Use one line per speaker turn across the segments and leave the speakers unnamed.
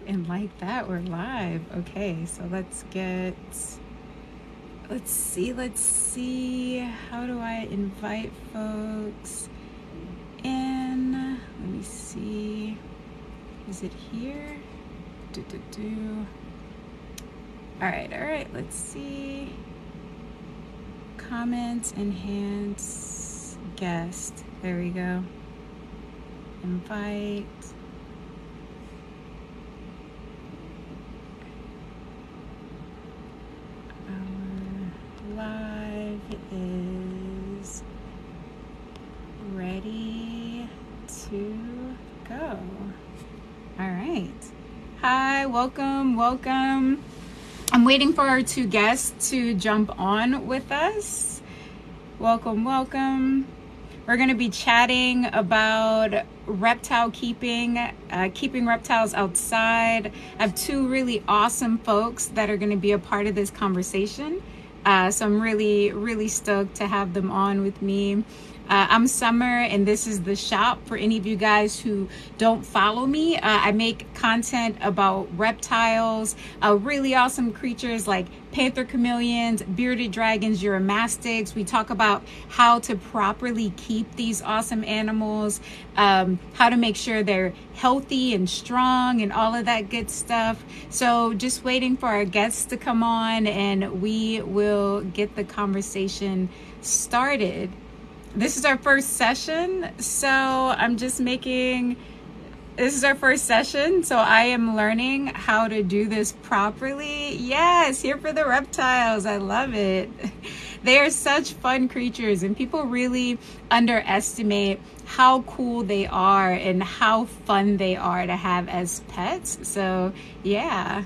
And like that, we're live. Okay, so let's see. How do I invite folks in? Let me see. Is it here? All right, let's see. Comments, enhance, guest. There we go. Invite. Our live is ready to go. All right. Hi, welcome. I'm waiting for our two guests to jump on with us. Welcome. We're going to be chatting about reptile keeping reptiles outside. I have two really awesome folks that are going to be a part of this conversation. So I'm really stoked to have them on with me. I'm Summer, and this is The Shop. For any of you guys who don't follow me, I make content about reptiles, really awesome creatures like panther chameleons, bearded dragons, uromastyx. We talk about how to properly keep these awesome animals, how to make sure they're healthy and strong and all of that good stuff. So just waiting for our guests to come on and we will get the conversation started. This is our first session, so this is our first session, so I am learning how to do this properly. Yes, here for the reptiles. I love it. They are such fun creatures, and people really underestimate how cool they are and how fun they are to have as pets. So yeah.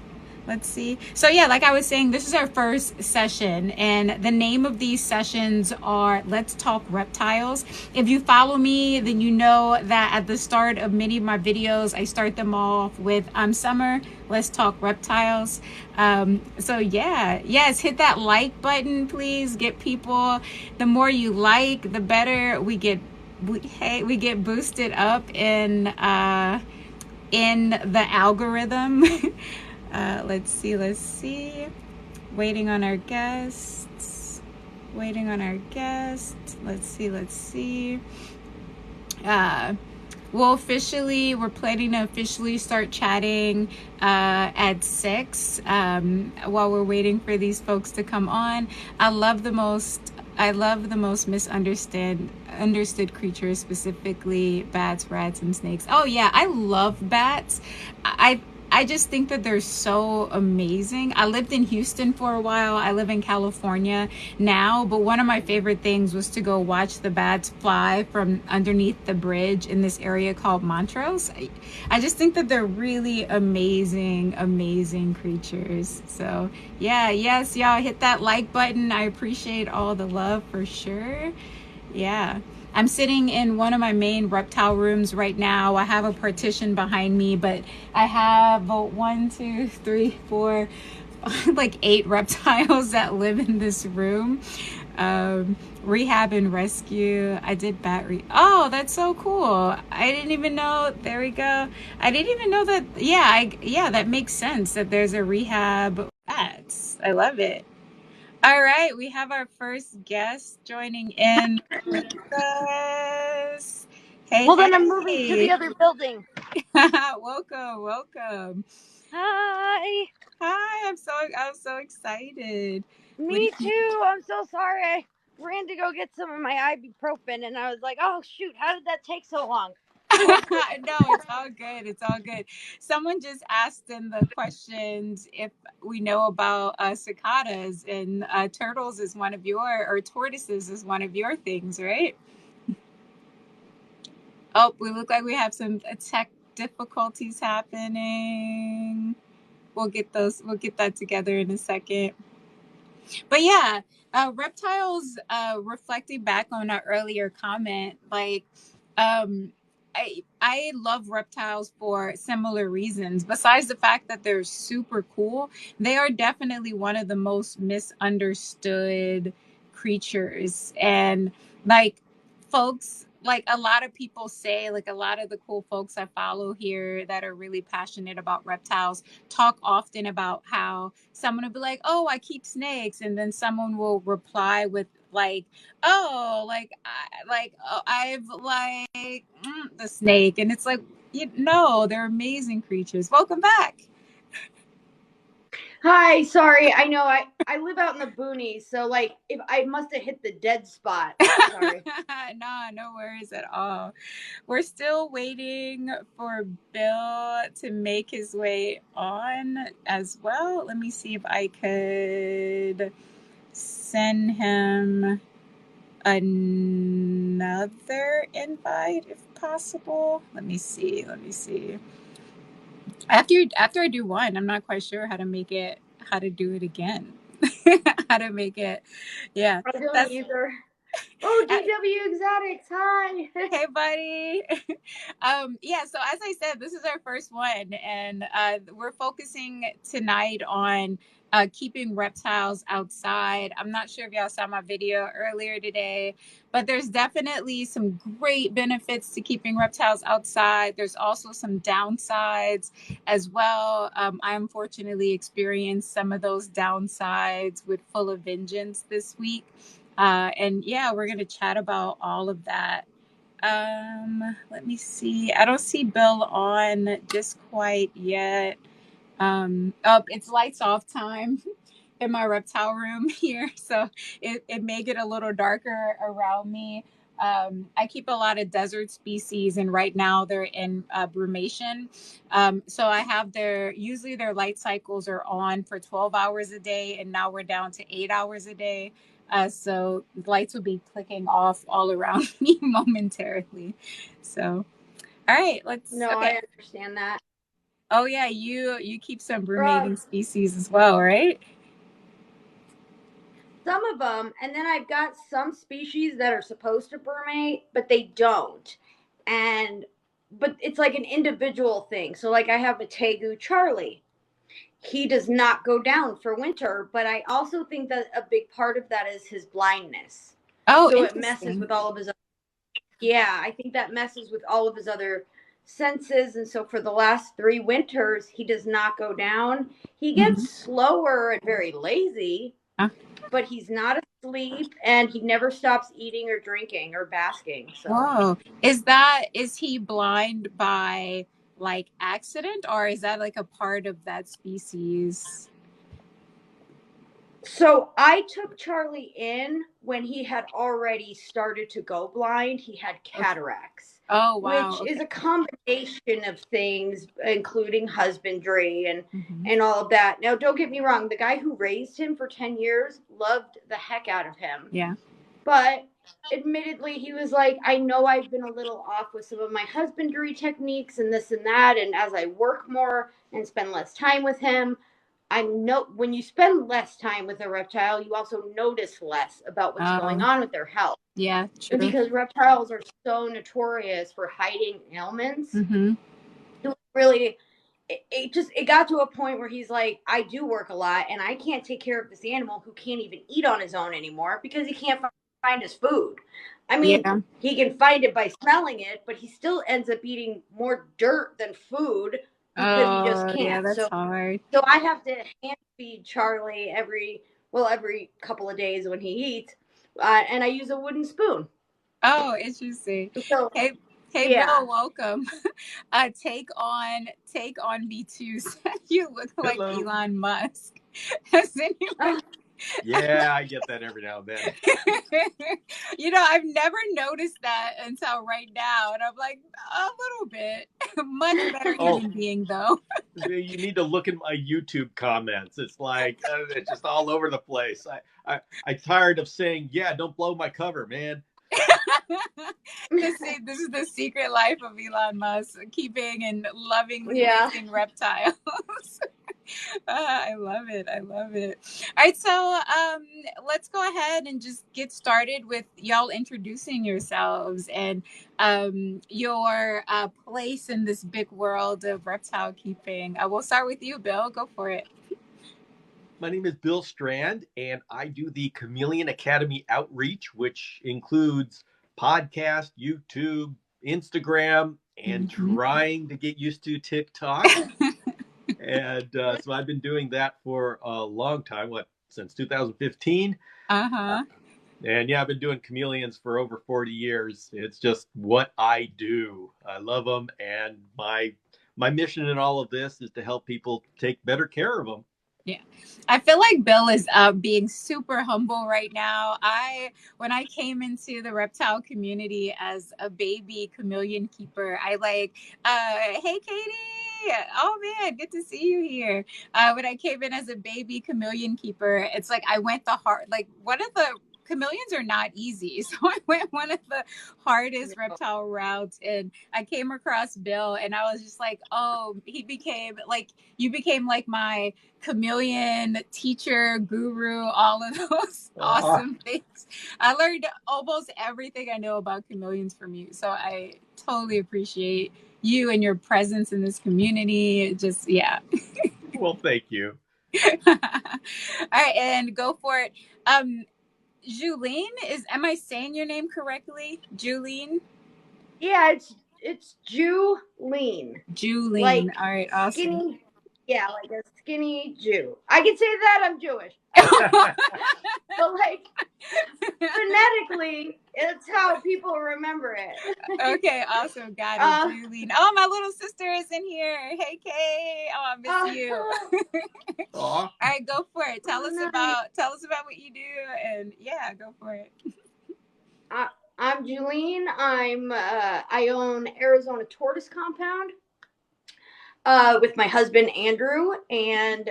Let's see. So yeah, like I was saying, this is our first session, and the name of these sessions are Let's Talk Reptiles. If you follow me, then you know that at the start of many of my videos, I start them off with I'm Summer, let's talk reptiles. So yeah, yes, hit that like button, please. Get people, the more you like, the better we get boosted up in the algorithm. Let's see. Waiting on our guests. Let's see. We're planning to officially start chatting at 6 while we're waiting for these folks to come on. I love the most understood creatures, specifically bats, rats, and snakes. Oh yeah, I love bats. I just think that they're so amazing. I lived in Houston for a while. I live in California now, but one of my favorite things was to go watch the bats fly from underneath the bridge in this area called Montrose. I just think that they're really amazing creatures. So yeah, yes, y'all hit that like button. I appreciate all the love for sure. Yeah. I'm sitting in one of my main reptile rooms right now. I have a partition behind me, but I have 1, 2, 3, 4, like 8 reptiles that live in this room. Rehab and rescue. I did oh, that's so cool. I didn't even know. There we go. I didn't even know that. Yeah, that makes sense that there's a rehab bats. I love it. All right, we have our first guest joining in with us.
Well, then I'm moving to the other building.
Welcome.
Hi.
Hi, I'm so excited.
Me too. I'm so sorry. I ran to go get some of my ibuprofen, and I was like, "Oh shoot, how did that take so long?"
No, it's all good. Someone just asked in the questions if we know about cicadas, and turtles is one of or tortoises is one of your things, right? Oh, we look like we have some tech difficulties happening. We'll get that together in a second. But yeah, reptiles, reflecting back on our earlier comment, like, I love reptiles for similar reasons. Besides the fact that they're super cool, they are definitely one of the most misunderstood creatures. And like folks like a lot of people say, like a lot of the cool folks I follow here that are really passionate about reptiles talk often about how someone will be like, "Oh, I keep snakes," and then someone will reply with like, "Oh, I've like the snake," and it's like, you know, they're amazing creatures. Welcome back.
Hi, sorry. I know I live out in the boonies, so like if I must have hit the dead spot. Sorry.
No, no worries at all. We're still waiting for Bill to make his way on as well. Let me see if I could send him another invite if possible. Let me see. Let me see. After I do one, I'm not quite sure how to do it again. How to make it. Yeah.
I don't
That's
either. Oh,
uh,
DW Exotics, hi.
Hey, buddy. Yeah, so as I said, this is our first one, and we're focusing tonight on keeping reptiles outside. I'm not sure if y'all saw my video earlier today, but there's definitely some great benefits to keeping reptiles outside. There's also some downsides as well. I unfortunately experienced some of those downsides with Full of Vengeance this week. And yeah, we're going to chat about all of that. Let me see. I don't see Bill on just quite yet. Oh, it's lights off time in my reptile room here, so it may get a little darker around me. I keep a lot of desert species, and right now they're in brumation. So I have usually their light cycles are on for 12 hours a day, and now we're down to 8 hours a day. So lights will be clicking off all around me momentarily. So, all right,
No,
okay.
I understand that.
Oh yeah, you keep some
Uh,
brumating species as well, right?
some of them, and then I've got some species that are supposed to brumate, but they don't. And but it's like an individual thing. So like I have a Tegu Charlie. He does not go down for winter, but I also think that a big part of that is his blindness.
Oh,
So it messes
interesting.
with all of his, yeah, I think that messes with all of his other senses. And so for the last 3 winters, he does not go down. He
Mhm.
gets slower and very lazy,
Uh,
but he's not asleep and he never stops eating or drinking or basking. So
Whoa. Is he blind by like accident, or is that like a part of that species?
so I took Charlie in when he had already started to go blind. He had
Okay.
cataracts,
Oh, wow.
which is
Okay.
a combination of things, including husbandry
Hmm.
and all of that. Now, don't get me wrong, the guy who raised him for 10 years loved the heck out of him.
Yeah.
But admittedly, he was like, I know I've been a little off with some of my husbandry techniques and this and that. And as I work more and spend less time with him, I know when you spend less time with a reptile, you also notice less about what's going
Oh,
on with their health.
yeah,
And
true.
because reptiles are so notorious for hiding ailments,
Hmm.
it was really it got to a point where he's like, I do work a lot and I can't take care of this animal who can't even eat on his own anymore because he can't find his food. I mean,
Yeah.
he can find it by smelling it, but he still ends up eating more dirt than food because he just
Oh, yeah,
can't.
that's
So
hard.
I have to hand feed Charlie every couple of days when he eats, and I use a wooden spoon.
Oh, interesting.
So
Hey, hey,
yeah.
Bill, welcome. Take on V2. You look like
Hello.
Elon Musk. Has anyone?
Yeah, I get that every now and then.
I've never noticed that until right now, and I'm like, a little bit. Much better
Oh,
human being, though.
you need to look in my YouTube comments. It's like it's just all over the place. I'm tired of saying, "Yeah, don't blow my cover, man."
This is the secret life of Elon Musk, keeping and lovingly
Yeah.
raising reptiles. I love it. I love it. All right, so let's go ahead and just get started with y'all introducing yourselves and your place in this big world of reptile keeping. We'll start with you, Bill. Go for it.
My name is Bill Strand, and I do the Chameleon Academy outreach, which includes podcast, YouTube, Instagram, and
Mm-hmm.
trying to get used to TikTok. And so I've been doing that for a long time, since 2015. Uh,
Uh-huh.
and yeah, I've been doing chameleons for over 40 years. It's just what I do. I love them, and my mission in all of this is to help people take better care of them.
Yeah. I feel like Bill is being super humble right now. When I came into the reptile community as a baby chameleon keeper, I like, hey, Katie. Oh man, good to see you here. When I came in as a baby chameleon keeper, it's like I went the hard, like one of the chameleons are not easy. So I went one of the hardest reptile routes, and I came across Bill, and I was just like, oh, you became like my chameleon teacher, guru, all of those awesome things. I learned almost everything I know about chameleons from you. So I totally appreciate you and your presence in this community. Just, yeah.
Well, thank you.
All right, and go for it. Julene, am I saying your name correctly? Julene?
Yeah, it's Julene.
Julene.
Like
All right, awesome.
Skinny, yeah, like a skinny Jew. I can say that I'm Jewish. But like phonetically, it's how people remember it.
Okay, awesome. Got it. Julene. Oh, my little sister is in here. Hey, Kay. Oh, I miss you. All right, go for it. Tell us about what you do, and yeah, go for it.
I'm Julene. I own Arizona Tortoise Compound with my husband Andrew, and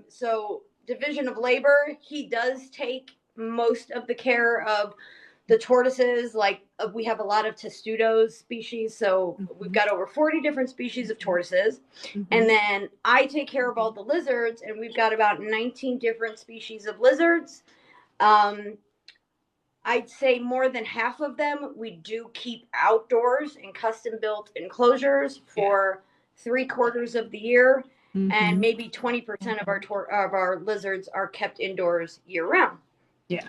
so division of labor. He does take most of the care of the tortoises. Like we have a lot of testudos species, so we've got over 40 different species of tortoises. And then I take care of all the lizards, and we've got about 19 different species of lizards. I'd say more than half of them we do keep outdoors in custom built enclosures for 3/4 of the year, and maybe 20% of our lizards are kept indoors year round.
Yeah,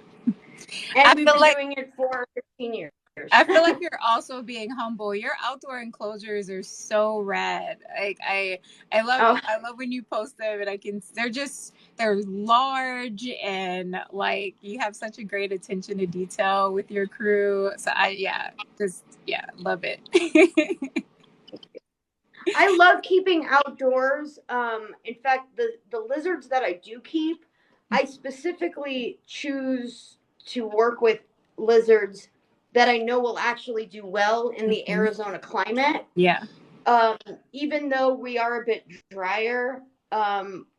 and we've been doing it for 15 years.
I feel like you're also being humble. Your outdoor enclosures are so rad. Like I love when you post them, and they're large, and like you have such a great attention to detail with your crew. So love it.
I love keeping outdoors. In fact, the lizards that I do keep, I specifically choose to work with lizards that I know will actually do well in the Arizona climate.
Yeah.
Even though we are a bit drier,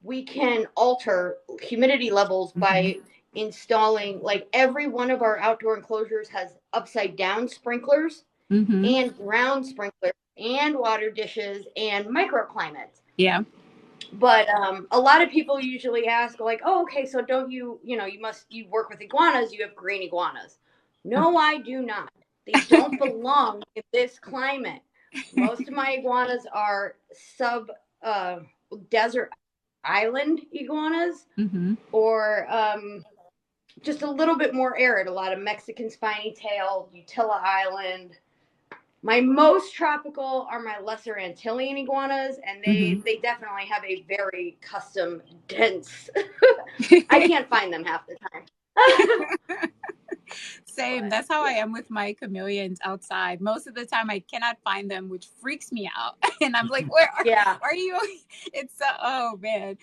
we can alter humidity levels by installing, like every one of our outdoor enclosures has upside down sprinklers and ground sprinklers and water dishes and microclimates.
Yeah.
But a lot of people usually ask, like, oh, okay, so don't you work with iguanas, you have green iguanas. No, I do not. They don't belong in this climate. Most of my iguanas are desert island iguanas, or just a little bit more arid. A lot of Mexican spiny tail, Utila Island. My most tropical are my lesser Antillean iguanas, and they definitely have a very custom, dense. I can't find them half the time.
Same. That's how I am with my chameleons outside. Most of the time I cannot find them, which freaks me out. And I'm like, where are you? It's oh man.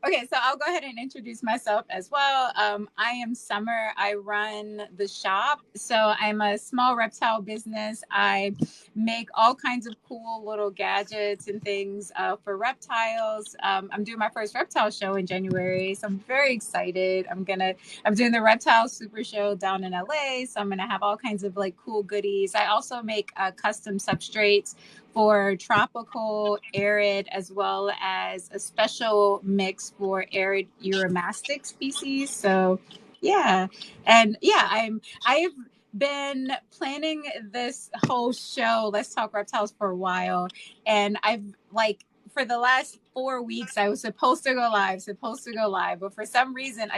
Okay, so I'll go ahead and introduce myself as well. I am Summer. I run the shop. So I'm a small reptile business. I make all kinds of cool little gadgets and things for reptiles. I'm doing my first reptile show in January, so I'm very excited. I'm doing the Reptile Super Show down in LA, so I'm gonna have all kinds of like cool goodies. I also make custom substrates for tropical, arid, as well as a special mix for arid Euromastic species. So yeah. And yeah, I've been planning this whole show, Let's Talk Reptiles, for a while. And I've for the last 4 weeks, I was supposed to go live, but for some reason,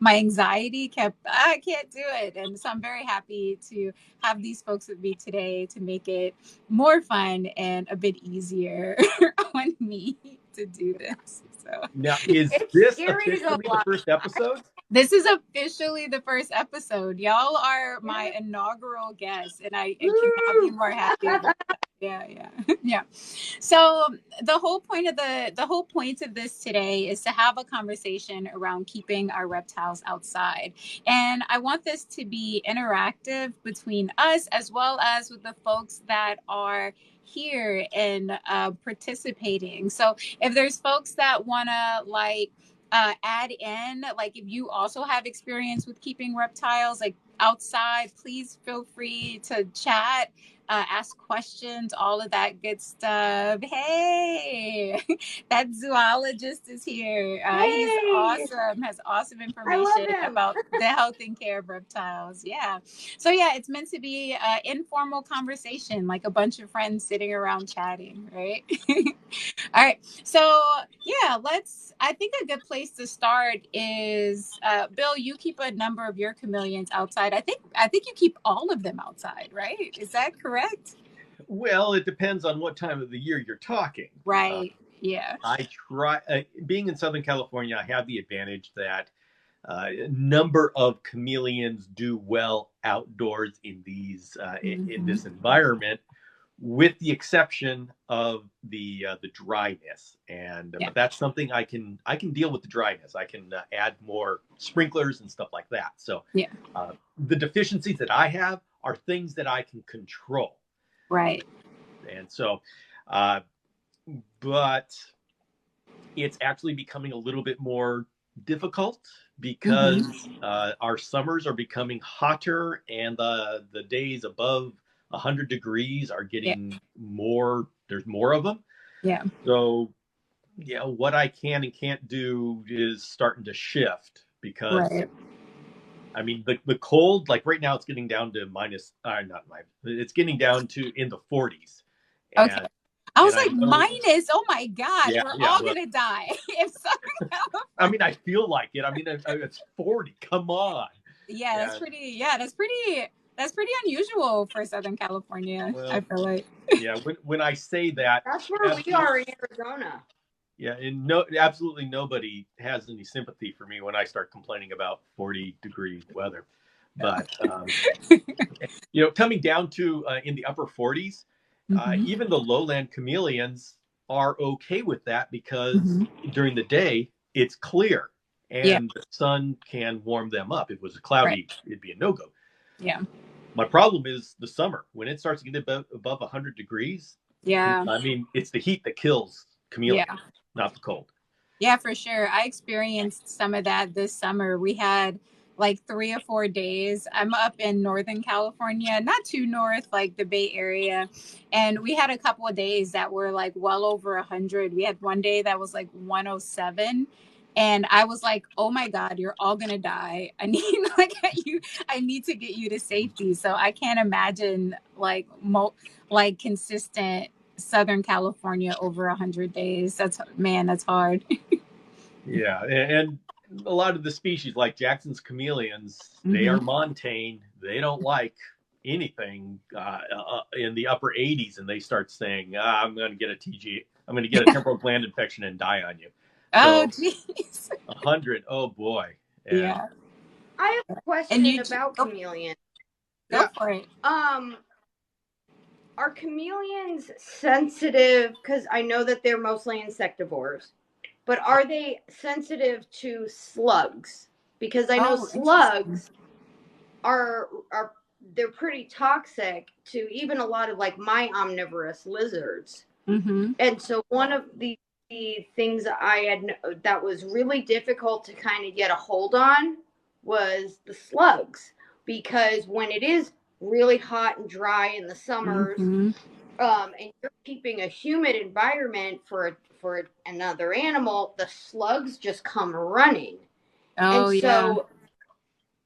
my anxiety kept, I can't do it. And so I'm very happy to have these folks with me today to make it more fun and a bit easier on me to do this. So
Now, is
It's
this
scary to go
officially the
live.
first episode?
this is officially the first episode. Y'all are my
Yeah.
inaugural guests, and I could not be
Woo!
more happy about that. Yeah, yeah. So the whole point of this today is to have a conversation around keeping our reptiles outside. And I want this to be interactive between us as well as with the folks that are here and participating. So if there's folks that want to add in, like if you also have experience with keeping reptiles like outside, please feel free to chat, ask questions, all of that good stuff. Hey, that zoologist is here. He's
Hey,
awesome, has awesome
I love
information
him.
about the health and care of reptiles. Yeah. So yeah, it's meant to be an informal conversation, like a bunch of friends sitting around chatting, right? All right. So yeah, I think a good place to start is Bill, you keep a number of your chameleons outside. I think you keep all of them outside, right? Is that correct?
Well, it depends on what time of the year you're talking.
Right. Yeah.
I try, being in Southern California, I have the advantage that a number of chameleons do well outdoors in in
Mm-hmm.
this environment, with the exception of the dryness. And
Yeah.
but that's something I can deal with the dryness. I can add more sprinklers and stuff like that. So
Yeah.
the deficiencies that I have are things that I can control.
Right.
And so, uh, but it's actually becoming a little bit more difficult because
Mm-hmm.
our summers are becoming hotter and the days above 100 degrees are
Yeah.
getting more. There's more of them.
Yeah.
So, yeah, what I can and can't do is starting to shift because,
Right.
I mean, the cold, like right now, it's getting down to not minus, it's getting down to in the 40s.
Okay.
And,
I was
and I
like,
know,
minus. Oh my God,
yeah,
we're
yeah.
all
Well,
gonna die if Southern
I
California.
mean, I feel like it. I mean, it's 40. Come on.
Yeah, that's
And
pretty. Yeah, that's pretty unusual for Southern California. I
well,
feel like.
yeah. When I say that,
That's where we
absolutely,
are in Arizona.
yeah, and no, absolutely nobody has any sympathy for me when I start complaining about 40-degree weather. But coming down to in the upper 40s,
Mm-hmm.
even the lowland chameleons are okay with that because
Mm-hmm.
during the day it's clear
Yeah.
and the sun can warm them up. If it was
Right.
cloudy, it'd be a no go.
Yeah.
My problem is the summer when it starts to get above 100 degrees.
Yeah.
I mean, it's the heat that kills chameleons,
Yeah.
not the cold.
Yeah, for sure. I experienced some of that this summer. We had like 3 or 4 days. I'm up in Northern California, not too north, like the Bay Area. And we had a couple of days that were like well over 100. We had one day that was like 107. And I was like, oh my God, you're all gonna die. I need I need to get you to safety. So I can't imagine like consistent Southern California over 100 days. That's hard.
Yeah, and a lot of the species, like Jackson's chameleons, they are
Mm-hmm.
montane. They don't like anything in the upper 80s, and they start saying, "I'm going to get a TG. I'm going to get a temporal gland infection and die on you."
Oh,
So
geez.
100, oh boy, and
Yeah.
I have a
And
question about chameleons.
go
yeah,
for it.
Are chameleons sensitive? Because I know that they're mostly insectivores, but are they sensitive to slugs? Because I know
Oh, interesting.
slugs are they're pretty toxic to even a lot of like my omnivorous lizards.
Mm-hmm.
And so one of the things that was really difficult to kind of get a hold on was the slugs, because when it is really hot and dry in the summers,
Mm-hmm.
and you're keeping a humid environment for another animal, the slugs just come running. And
Oh, yeah.
so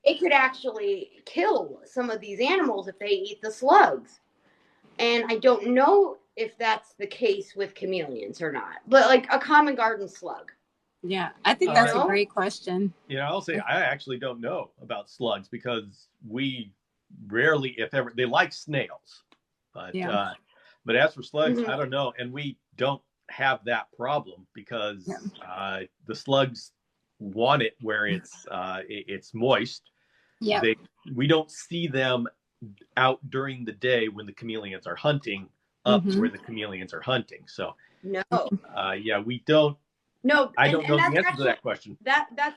it could actually kill some of these animals if they eat the slugs. And I don't know if that's the case with chameleons or not. But like a common garden slug.
Yeah, I think
Do you
that's a
know?
great question.
I'll say I actually don't know about slugs because we rarely, if ever, they like snails, but
Yeah.
but as for slugs,
Mhm.
I don't know, and we don't have that problem
Yeah.
because the slugs want it where it's moist.
Yep.
They We don't see them out during the day when the chameleons are hunting up
Mm-hmm.
where the chameleons are hunting. So
No.
yeah, we don't.
No,
I
and
don't know the
that's
answer to
actually
that question.
that's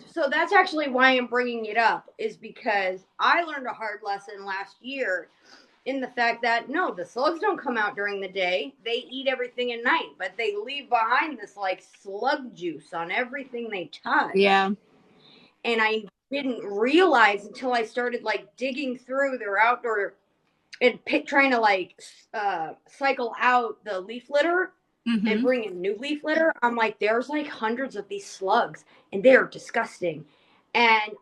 so that's actually why I'm bringing it up, is because I learned a hard lesson last year in the fact that no, the slugs don't come out during the day. They eat everything at night, but they leave behind this like slug juice on everything they touch.
Yeah.
And I didn't realize until I started like digging through their outdoor and trying to like cycle out the leaf litter and
Mm-hmm.
bring in new leaf litter. I'm like, there's like hundreds of these slugs, and they're disgusting. And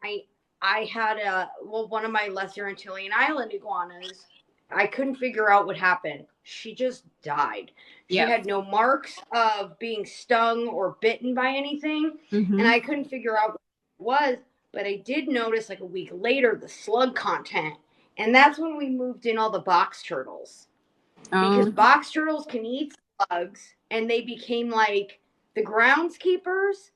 I had one of my lesser Antillean Island iguanas. I couldn't figure out what happened. She just died. She
Yep.
had no marks of being stung or bitten by anything, and
Mm-hmm.
I couldn't figure out what it was. But I did notice like a week later the slug content, and that's when we moved in all the box turtles, because
Um.
box turtles can eat slugs, and they became like the groundskeepers.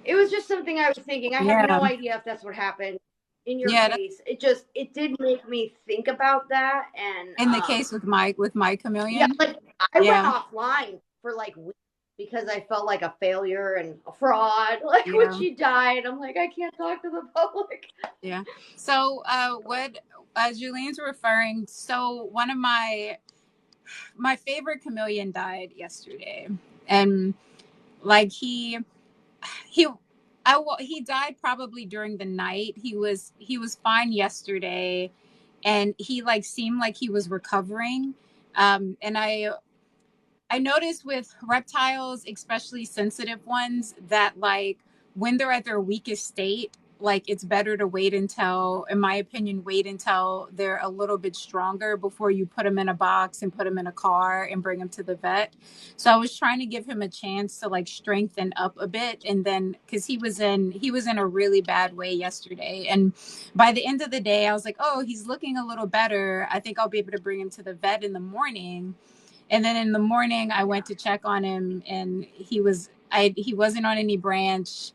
It was just something I was thinking. I have
Yeah.
no idea if that's what happened in your
Yeah.
case. It did make me think about that, and
In the case with my
yeah,
chameleon.
like I went
Yeah.
offline for like weeks because I felt like a failure and a fraud. Like when
Yeah.
she died, I'm like, I can't talk to the public.
Yeah. So, what Julian's referring? So, one of my favorite chameleon died yesterday, and like he he died probably during the night. He was fine yesterday, and he like seemed like he was recovering. And I noticed with reptiles, especially sensitive ones, that like when they're at their weakest state, like it's better to wait until, in my opinion, wait until they're a little bit stronger before you put them in a box and put them in a car and bring them to the vet. So I was trying to give him a chance to like strengthen up a bit, and then because he was in a really bad way yesterday, and by the end of the day, I was like, oh, he's looking a little better. I think I'll be able to bring him to the vet in the morning. And then in the morning, I went to check on him, and he wasn't on any branch.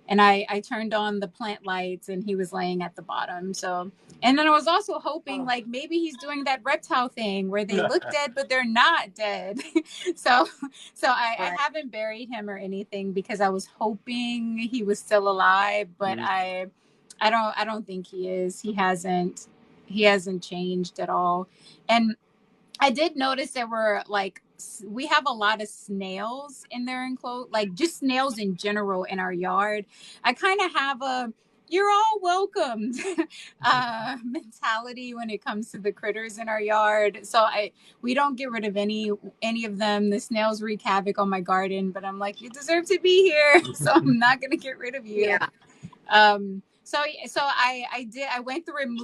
And I turned on the plant lights, and he was laying at the bottom. So, and then I was also hoping like maybe he's doing that reptile thing where they look dead but they're not dead. so I
Right.
haven't buried him or anything because I was hoping he was still alive, but
Mm.
I don't think he is. He hasn't changed at all. And I did notice there were like we have a lot of snails in there enclosed, like just snails in general in our yard. I kind of have a "you're all welcomed" mentality when it comes to the critters in our yard. So we don't get rid of any of them. The snails wreak havoc on my garden, but I'm like, you deserve to be here, so I'm not gonna get rid of you.
Yeah.
So I went through and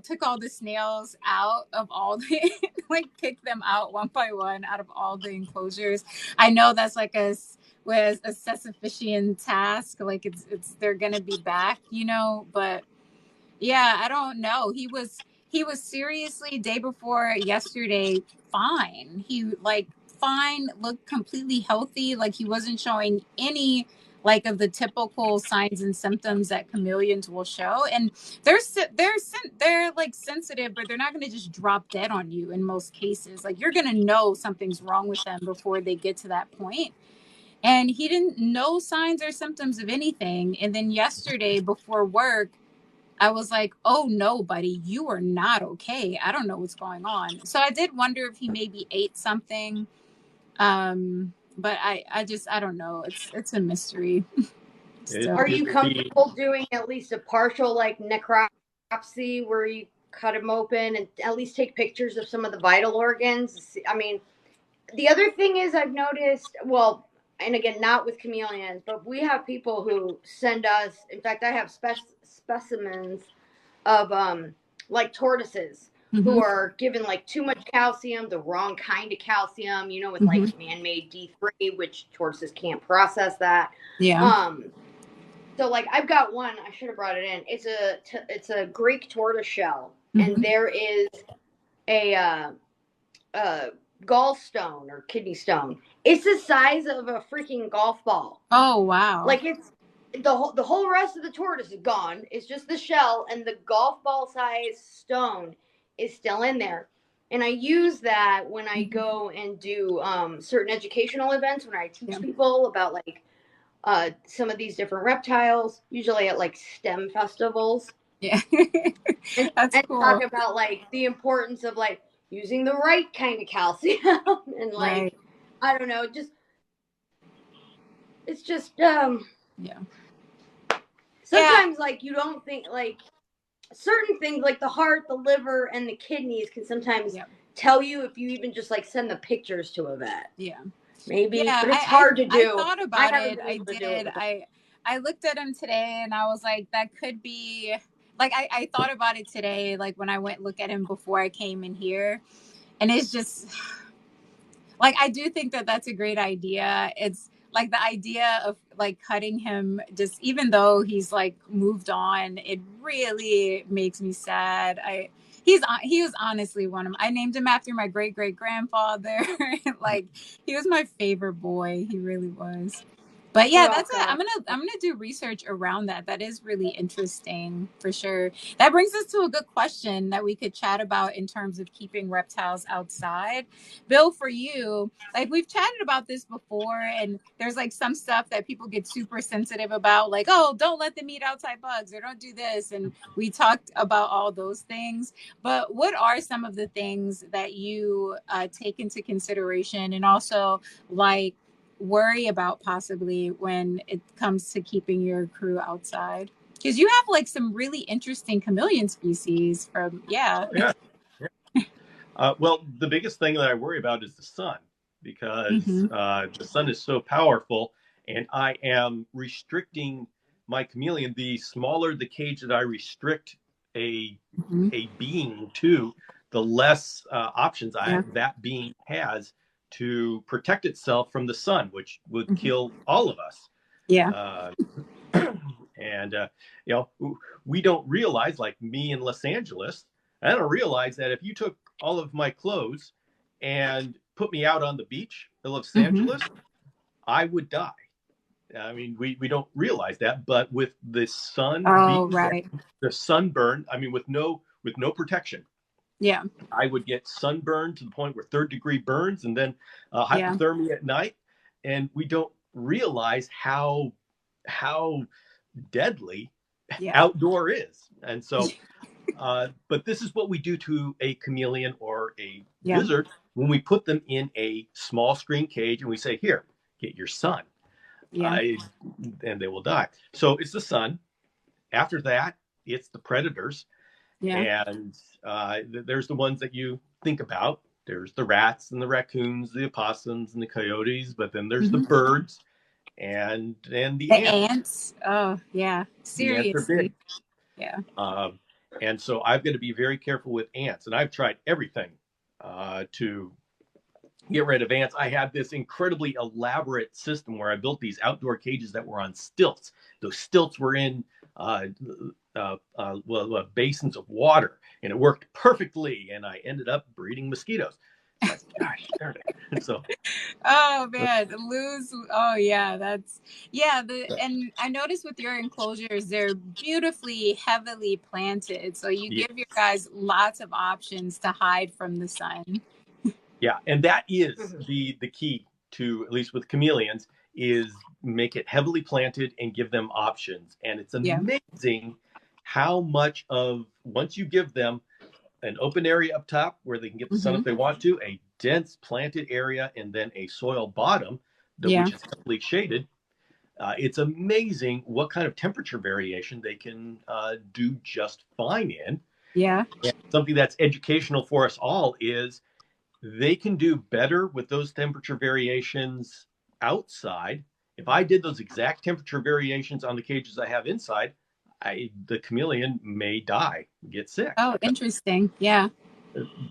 took all the snails out of all the like picked them out one by one out of all the enclosures. I know that's like was a Sisyphean task. Like they're gonna be back, but yeah, I don't know. He was seriously day before yesterday fine. He like fine, looked completely healthy, like he wasn't showing any like of the typical signs and symptoms that chameleons will show. And they're like sensitive, but they're not going to just drop dead on you in most cases. Like you're going to know something's wrong with them before they get to that point. And he didn't know signs or symptoms of anything. And then yesterday before work, I was like, oh no, buddy, you are not okay. I don't know what's going on. So I did wonder if he maybe ate something. But I don't know. It's a mystery.
It,
Still.
Are
it
you
would be
comfortable doing at least a partial like necropsy where you cut them open and at least take pictures of some of the vital organs? I mean, the other thing is I've noticed, well, and again, not with chameleons, but we have people who send us, in fact, I have specimens of like tortoises who
Hmm.
are given like too much calcium, the wrong kind of calcium, with
Hmm.
like man-made D3, which tortoises can't process that.
Yeah.
Um, so like I've got one. I should have brought it in. It's a Greek tortoise shell, and
Hmm.
there is a gallstone or kidney stone. It's the size of a freaking golf ball.
Oh, wow.
Like it's the whole rest of the tortoise is gone. It's just the shell, and the golf ball size stone is still in there. And I use that when I
Hmm.
go and do certain educational events, when I
Yeah.
teach people about like some of these different reptiles, usually at like STEM festivals,
Yeah.
and,
That's
and talk
cool.
about like the importance of like using the right kind of calcium and like
Right.
I don't know, just it's just
Yeah. Yeah.
sometimes like you don't think like certain things like the heart, the liver, and the kidneys can sometimes
Yeah.
tell you if you even just like send the pictures to a vet.
Yeah. Yeah,
Maybe, but it's
I,
hard to
I
do.
thought
I
about
haven't
it.
been
I
able to do it
did.
with them.
I looked at him today and I was like, that could be like I thought about it today, like when I went look at him before I came in here. And it's just like I do think that that's a great idea. It's like the idea of like cutting him just even though he's like moved on, it really makes me sad. He was honestly one of I named him after my great great grandfather. Like he was my favorite boy. He really was. But yeah,
Oh
that's it.
god.
I'm gonna do research around that. That is really interesting for sure. That brings us to a good question that we could chat about in terms of keeping reptiles outside. Bill, for you, like we've chatted about this before, and there's like some stuff that people get super sensitive about, like, oh, don't let them eat outside bugs or don't do this. And we talked about all those things. But what are some of the things that you take into consideration and also like worry about possibly when it comes to keeping your crew outside? Because you have like some really interesting chameleon species from, yeah.
Oh, yeah. Well, the biggest thing that I worry about is the sun because
Hmm.
the sun is so powerful, and I am restricting my chameleon. The smaller the cage that I restrict a
Hmm.
a being to, the less options
Yeah.
that being has to protect itself from the sun, which would
Hmm.
kill all of us.
Yeah.
Uh, and you know, we don't realize, like me in Los Angeles, I don't realize that if you took all of my clothes and put me out on the beach in Los
Hmm.
Angeles, I would die. I mean, we don't realize that, but with the sun
Oh,
beating
right.
down, the sunburn, I mean, with no protection,
Yeah.
I would get sunburned to the point where third degree burns, and then
Yeah.
hypothermia at night. And we don't realize how deadly
Yeah.
outdoor is. And so, but this is what we do to a chameleon or a
Yeah.
lizard when we put them in a small screen cage and we say, "Here, get your sun,"
Yeah.
I, and they will die. So it's the sun. After that, it's the predators,
Yeah.
and there's the ones that you think about. There's the rats and the raccoons, the opossums and the coyotes, but then there's the
Hmm.
birds and the
The
ants.
ants. Oh, yeah.
The ants are
Seriously.
big.
Yeah.
Um, and so I've got to be very careful with ants. And I've tried everything to get rid of ants. I had this incredibly elaborate system where I built these outdoor cages that were on stilts. Those stilts were in uh, basins of water, and it worked perfectly. And I ended up breeding mosquitoes. It's like, gosh, darn it. And so,
Oh man, lose. Oh yeah, that's yeah. The and I noticed with your enclosures, they're beautifully heavily planted, so you
yeah,
give your guys lots of options to hide from the sun.
yeah, and that is
Mhm.
the key to, at least with chameleons, is make it heavily planted and give them options. And it's
Yeah.
amazing how much of, once you give them an open area up top where they can get the sun
Hmm.
if they want to, a dense planted area, and then a soil bottom that
Yeah.
which is heavily shaded. It's amazing what kind of temperature variation they can do just fine in.
Yeah.
And something that's educational for us all is they can do better with those temperature variations outside. If I did those exact temperature variations on the cages I have inside, the chameleon may die, get sick.
Oh, interesting. Yeah.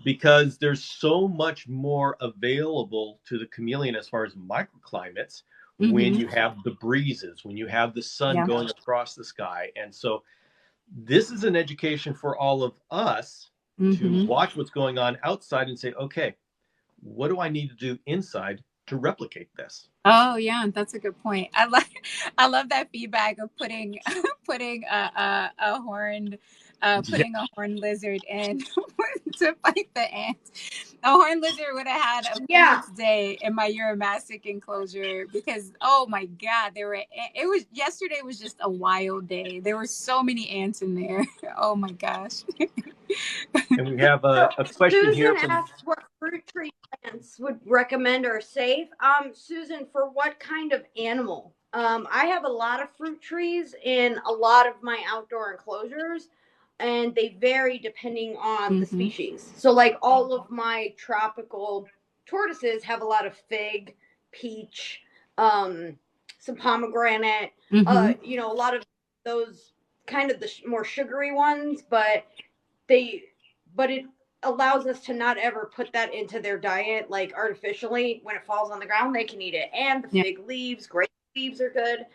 because there's so much more available to the chameleon as far as microclimates when
Mm-hmm.
you have the breezes, when you have the sun
Yeah.
going across the sky. And so this is an education for all of us to
Mm-hmm.
watch what's going on outside and say, okay, what do I need to do inside to replicate this?
Oh yeah, that's a good point. I love that feedback of putting putting a horned
Yeah.
putting a horned lizard in to fight the ants. A horned lizard would have had a
Yeah.
Phoenix day in my Uromassic enclosure because oh my god, there were it was yesterday was just a wild day. There were so many ants in there. Oh my gosh.
And we have
So
a question
Susan
here from,
asked what fruit tree plants would recommend are safe. Susan, for what kind of animal? I have a lot of fruit trees in a lot of my outdoor enclosures, and they vary depending on the
Mm-hmm.
species. So, like all of my tropical tortoises have a lot of fig, peach, um, some pomegranate.
Mm-hmm.
A lot of those kind of the more sugary ones, they but it allows us to not ever put that into their diet like artificially. When it falls on the ground they can eat it, and the
Yeah.
fig leaves, grape leaves are good.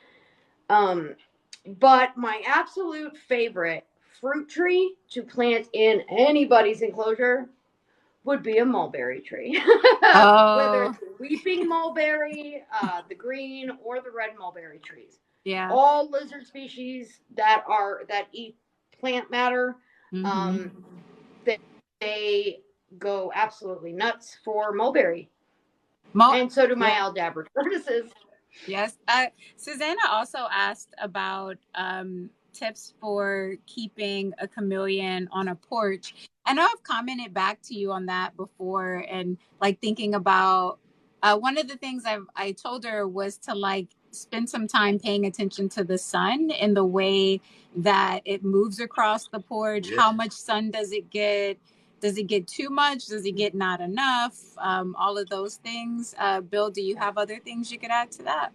um but my absolute favorite fruit tree to plant in anybody's enclosure would be a mulberry tree. Whether
Oh
it's the weeping mulberry, the green or the red mulberry trees,
yeah.
all lizard species that eat plant matter,
Mm-hmm.
um, they, they go absolutely nuts for mulberry,
Mo-
and so do my
yeah.
aldabra tortoises.
Yes. Susanna also asked about tips for keeping a chameleon on a porch. I know I've commented back to you on that before, and like thinking about one of the things I told her was to like spend some time paying attention to the sun and the way that it moves across the porch.
yeah,
How much sun does it get? Does it get too much? Does it get not enough? All of those things. Bill, do you have other things you could add to that?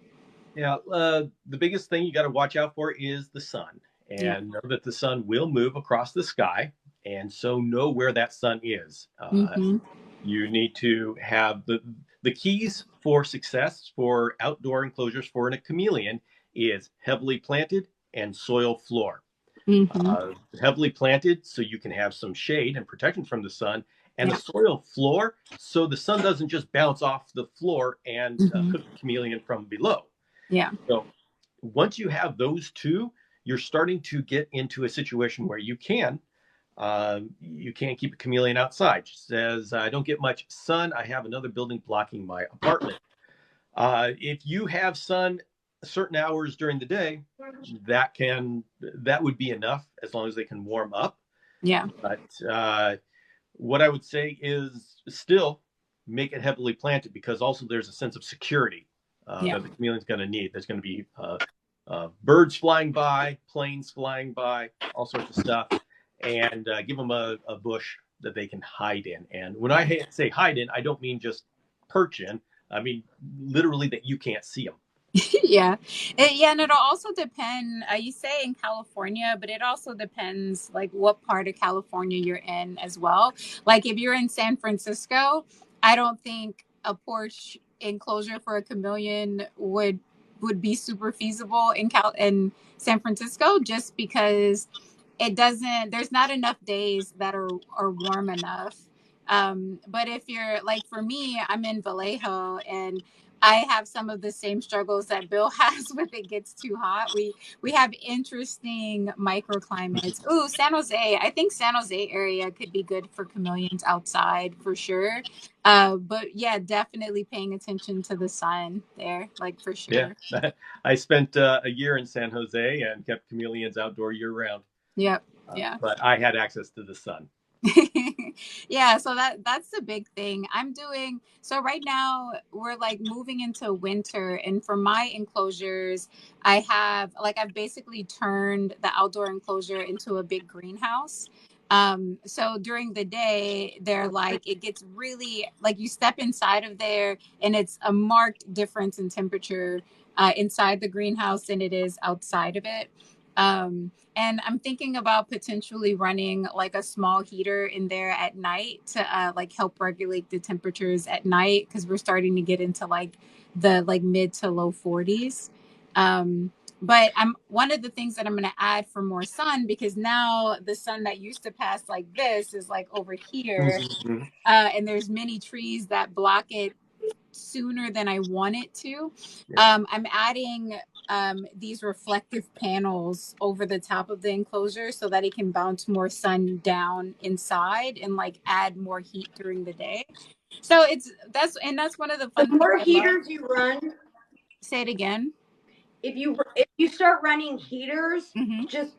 yeah. The biggest thing you got to watch out for is the sun,
Yeah.
and know that the sun will move across the sky, and so know where that sun is.
Mm-hmm.
You need to have the keys for success for outdoor enclosures for a chameleon is heavily planted and soil floor.
Mm-hmm.
uh, Heavily planted so you can have some shade and protection from the sun, and the
Yeah.
soil floor so the sun doesn't just bounce off the floor and
Mm-hmm.
cook the chameleon from below.
Yeah.
So once you have those two, you're starting to get into a situation where you can't keep a chameleon outside. She says, I don't get much sun. I have another building blocking my apartment. If you have sun certain hours during the day, that would be enough as long as they can warm up.
Yeah.
But what I would say is still make it heavily planted, because also there's a sense of security
Yeah.
that the chameleon's going to need. There's going to be birds flying by, planes flying by, all sorts of stuff, and give them a bush that they can hide in. And when I say hide in, I don't mean just perch in. I mean literally that you can't see them.
Yeah. Yeah, and it'll also depend. You say in California, but it also depends like what part of California you're in as well. Like if you're in San Francisco, I don't think a porch enclosure for a chameleon would be super feasible in San Francisco just because it doesn't there's not enough days that are warm enough. But if you're like for me, I'm in Vallejo and I have some of the same struggles that Bill has when it gets too hot. We have interesting microclimates. Ooh, San Jose. I think San Jose area could be good for chameleons outside for sure. But yeah, definitely paying attention to the sun there, like for
Yeah,
sure.
I spent a year in San Jose and kept chameleons outdoor year round,
Yep. Yeah.
but I had access to the sun.
Yeah, so that's the big thing. I'm doing so right now we're like moving into winter and for my enclosures I have like I've basically turned the outdoor enclosure into a big greenhouse. So during the day they're like it gets really like you step inside of there and it's a marked difference in temperature inside the greenhouse than it is outside of it. And I'm thinking about potentially running like a small heater in there at night to like help regulate the temperatures at night because we're starting to get into like the like mid to low 40s. But I'm one of the things that I'm going to add for more sun because now the sun that used to pass like this is like over here,
Mm-hmm.
and there's many trees that block it sooner than I want it to.
Yeah.
I'm adding these reflective panels over the top of the enclosure so that it can bounce more sun down inside and like add more heat during the day. So that's one of the
The
fun things
more
I love.
heaters you run,
Say it again.
if you start running heaters,
Mm-hmm.
just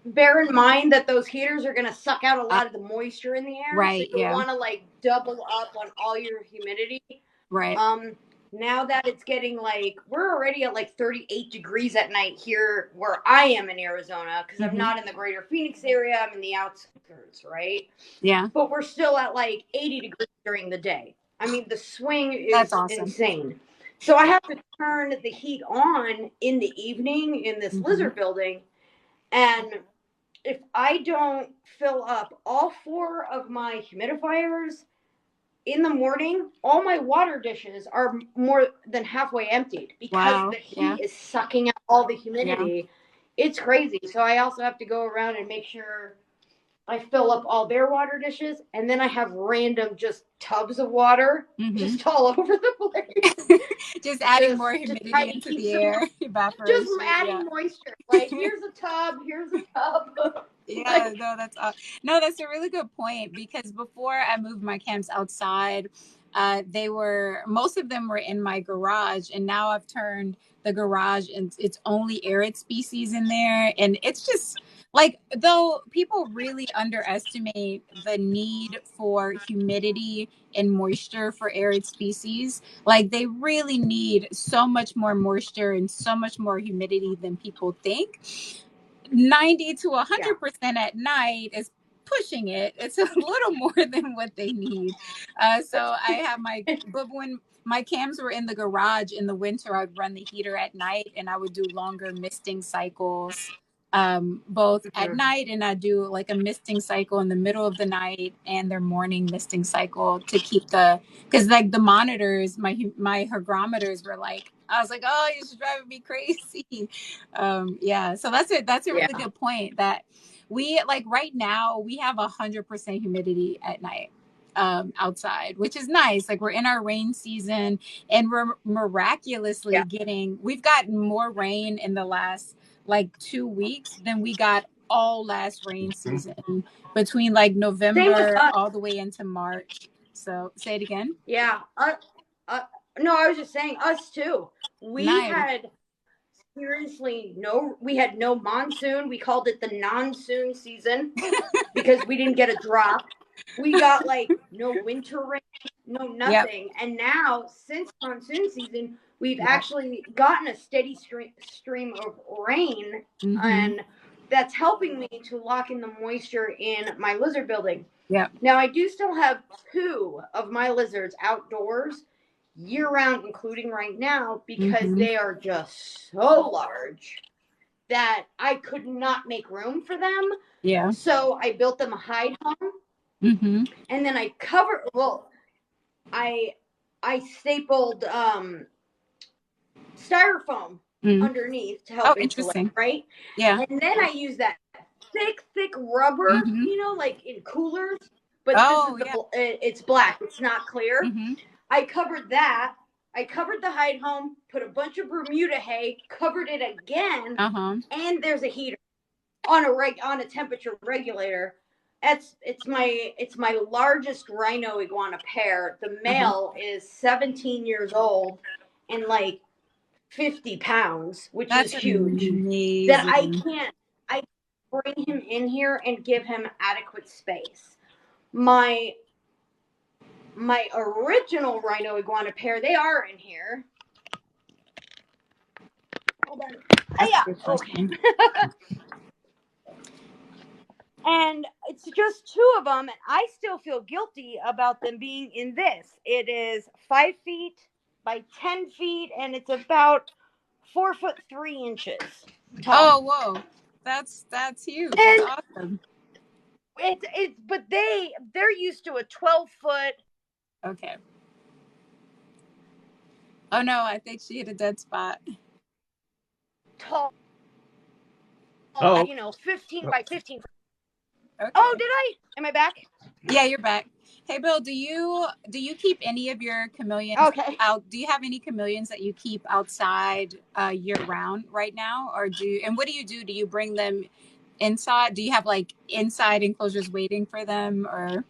bear in mind that those heaters are going to suck out a
Uh,
lot of the moisture in the air. So
right.
you'll
Yeah.
want to like double up on all your humidity.
Right.
Now that it's getting like, we're already at like 38 degrees at night here where I am in Arizona because I'm
Mm-hmm.
not in the greater Phoenix area. I'm in the outskirts, right?
Yeah.
But we're still at like 80 degrees during the day. I mean, the swing
That's
is
awesome.
insane. So I have to turn the heat on in the evening in this
Mm-hmm.
lizard building. And if I don't fill up all 4 of my humidifiers in the morning, all my water dishes are more than halfway emptied because
Wow.
the
Yeah.
heat is sucking out all the
Yeah.
humidity. It's crazy. So I also have to go around and make sure I fill up all their water dishes, and then I have random just tubs of water
Mm-hmm.
just all over the place,
Just adding more
just to try
humidity
to
into
keep
the
some,
air,
just
evaporation. Yeah.
adding moisture. Like here's a tub, here's a tub.
Yeah,
Like
no, no, that's a really good point because before I moved my camps outside, they were most of them were in my garage, and now I've turned the garage and it's only arid species in there, and it's just like though people really underestimate the need for humidity and moisture for arid species, like they really need so much more moisture and so much more humidity than people think. 90 to
yeah,
100% at night is pushing it. It's a little more than what they need. So I have but when my cams were in the garage in the winter, I'd run the heater at night and I would do longer misting cycles, both at
mm-hmm.
night, and I do like a misting cycle in the middle of the night and their morning misting cycle to keep because like the monitors, my hygrometers were like, I was like, oh, you're driving me crazy. Yeah, so that's a
Yeah,
really good point that we like right now we have 100% humidity at night outside, which is nice. Like we're in our rain season and we're miraculously
yeah.
we've gotten more rain in the last like 2 weeks than we got all last rain season between like
Same with
November
us.
all the way into March. So say it again.
Yeah. Uh, no, I was just saying us too. We
Nice.
had seriously we had no monsoon. We called it the non-soon season because we didn't get a drop. We got like no winter rain, no
Yep.
nothing. And now, since monsoon season, we've
Yep.
actually gotten a steady stream of rain,
Mm-hmm.
and that's helping me to lock in the moisture in my lizard building.
Yep.
Now, I do still have 2 of my lizards outdoors year round, including right now, because
Mm-hmm.
they are just so large that I could not make room for them.
Yeah.
So I built them a hide home,
Mm-hmm.
and then I I stapled styrofoam
Mm.
underneath to
Oh,
help insulate,
interesting.
right?
Yeah.
And then I use that thick rubber,
Mm-hmm.
like in coolers, but this is
Oh, yeah.
it's black, it's not clear.
Mm-hmm.
I covered that. I covered the hide home, put a bunch of Bermuda hay, covered it again,
Uh-huh.
and there's a heater on a temperature regulator. It's my largest rhino iguana pair. The
Uh-huh.
male is 17 years old and like 50 pounds, which is
That's
huge. That
amazing.
I bring him in here and give him adequate space. My original rhino iguana pair, they are in here. Hold on. Oh,
That's a
yeah.
good
Okay.
question.
And it's just 2 of them, and I still feel guilty about them being in this. It is 5 feet by 10 feet, and it's about 4'3" tall.
Oh, whoa. That's huge. That's
And
awesome.
but they're used to a 12-foot
Okay. Oh no, I think she hit a dead spot.
tall,
Oh,
15 by 15. Oh,
Okay.
did I? Am I back?
Yeah, you're back. Hey Bill, do you keep any of your chameleons
Okay.
out? Do you have any chameleons that you keep outside year round right now, or and what do you do? Do you bring them inside? Do you have like inside enclosures waiting for them, or?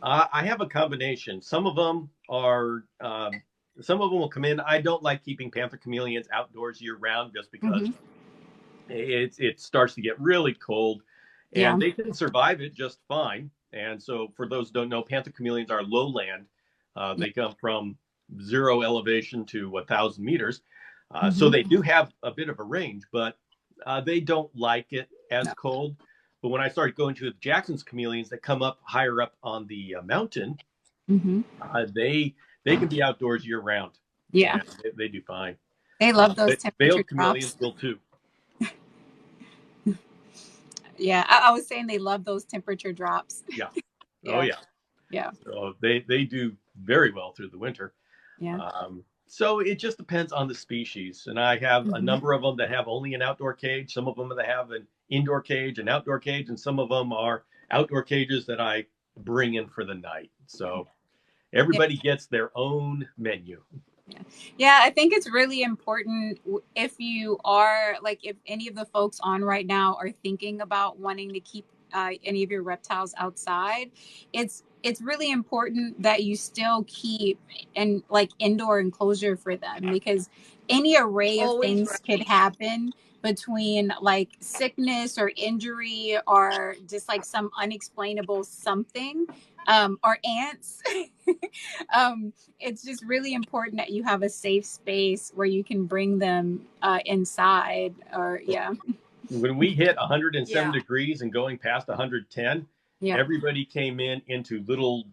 I have a combination. Some of them will come in. I don't like keeping panther chameleons outdoors year round just because
Mm-hmm.
it starts to get really cold,
Yeah.
and they can survive it just fine. And so, for those who don't know, panther chameleons are lowland.
Yeah.
They come from 0 elevation to 1,000 meters, so
Mm-hmm.
they do have a bit of a range, but they don't like it as
No.
cold. But when I started going to the Jackson's chameleons that come up higher up on the mountain,
Mm-hmm.
they can be outdoors year round,
Yeah.
and they do fine.
They love those temperature
Veiled chameleons
drops.
will too.
Yeah, I was saying they love those temperature drops.
Yeah. Oh
Yeah.
yeah.
Yeah.
So they do very well through the winter.
Yeah.
So it just depends on the species, and I have a
Mm-hmm.
number of them that have only an outdoor cage. Some of them that have an indoor cage, an outdoor cage, and some of them are outdoor cages that I bring in for the night. So everybody gets their own menu.
Yeah. Yeah, I think it's really important if you are like if any of the folks on right now are thinking about wanting to keep any of your reptiles outside, it's really important that you still keep and like indoor enclosure for them because any array of
Always
things could
right.
happen between like sickness or injury or just like some unexplainable something or ants. It's just really important that you have a safe space where you can bring them inside or yeah.
When we hit 107
Yeah.
degrees and going past 110,
Yeah.
everybody came into little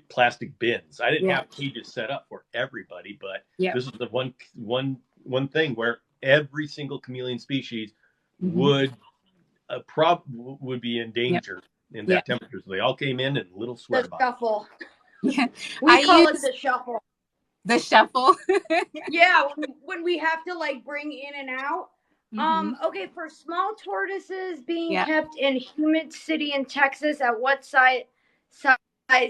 plastic bins. I didn't
Yeah.
have cages set up for everybody, but
Yeah.
this is the one thing where every single chameleon species
Mm-hmm.
would would be in
Yeah.
danger in
Yeah.
that temperature. So they all came in little
The
sweater boxes.
shuffle.
Yeah. I
We call it
use
the shuffle.
the shuffle.
Yeah, when we have to like bring in and out.
Mm-hmm.
Okay, for small tortoises being
Yeah.
kept in humid city in Texas, at what size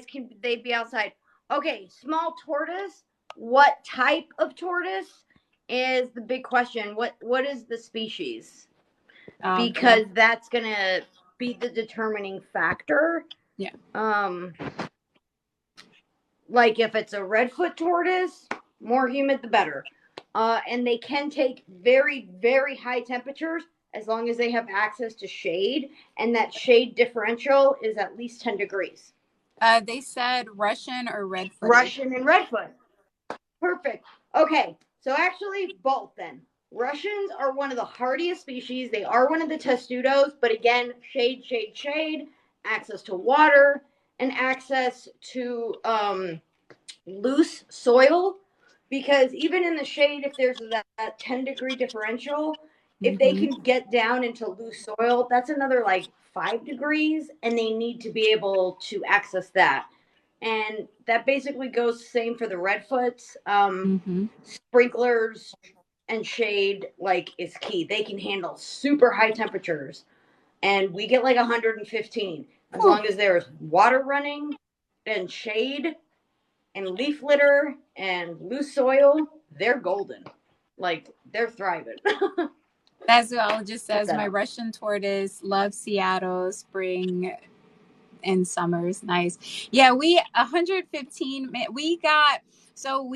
can they be outside? Okay, small tortoise. What type of tortoise is the big question. What is the species?
Yeah.
Because that's gonna be the determining factor.
Yeah.
Like if it's a redfoot tortoise, more humid the better. And they can take very, very high temperatures as long as they have access to shade, and that shade differential is at least 10 degrees.
They said Russian or red footed.
Russian and redfoot. Perfect. Okay, so actually both then. Russians are one of the hardiest species. They are one of the testudos, but again, shade, shade, shade, access to water, and access to loose soil. Because even in the shade, if there's that 10-degree differential, if they
Mm-hmm.
can get down into loose soil, that's another like 5 degrees, and they need to be able to access that. And that basically goes same for the redfoots.
Mm-hmm.
Sprinklers and shade like is key. They can handle super high temperatures, and we get like 115 as
Whew.
long as there's water running and shade and leaf litter and loose soil. They're golden, like they're thriving.
That zoologist
Look
says
that
my
up.
Russian tortoise loves Seattle spring and summers. Nice. Yeah, we 115. We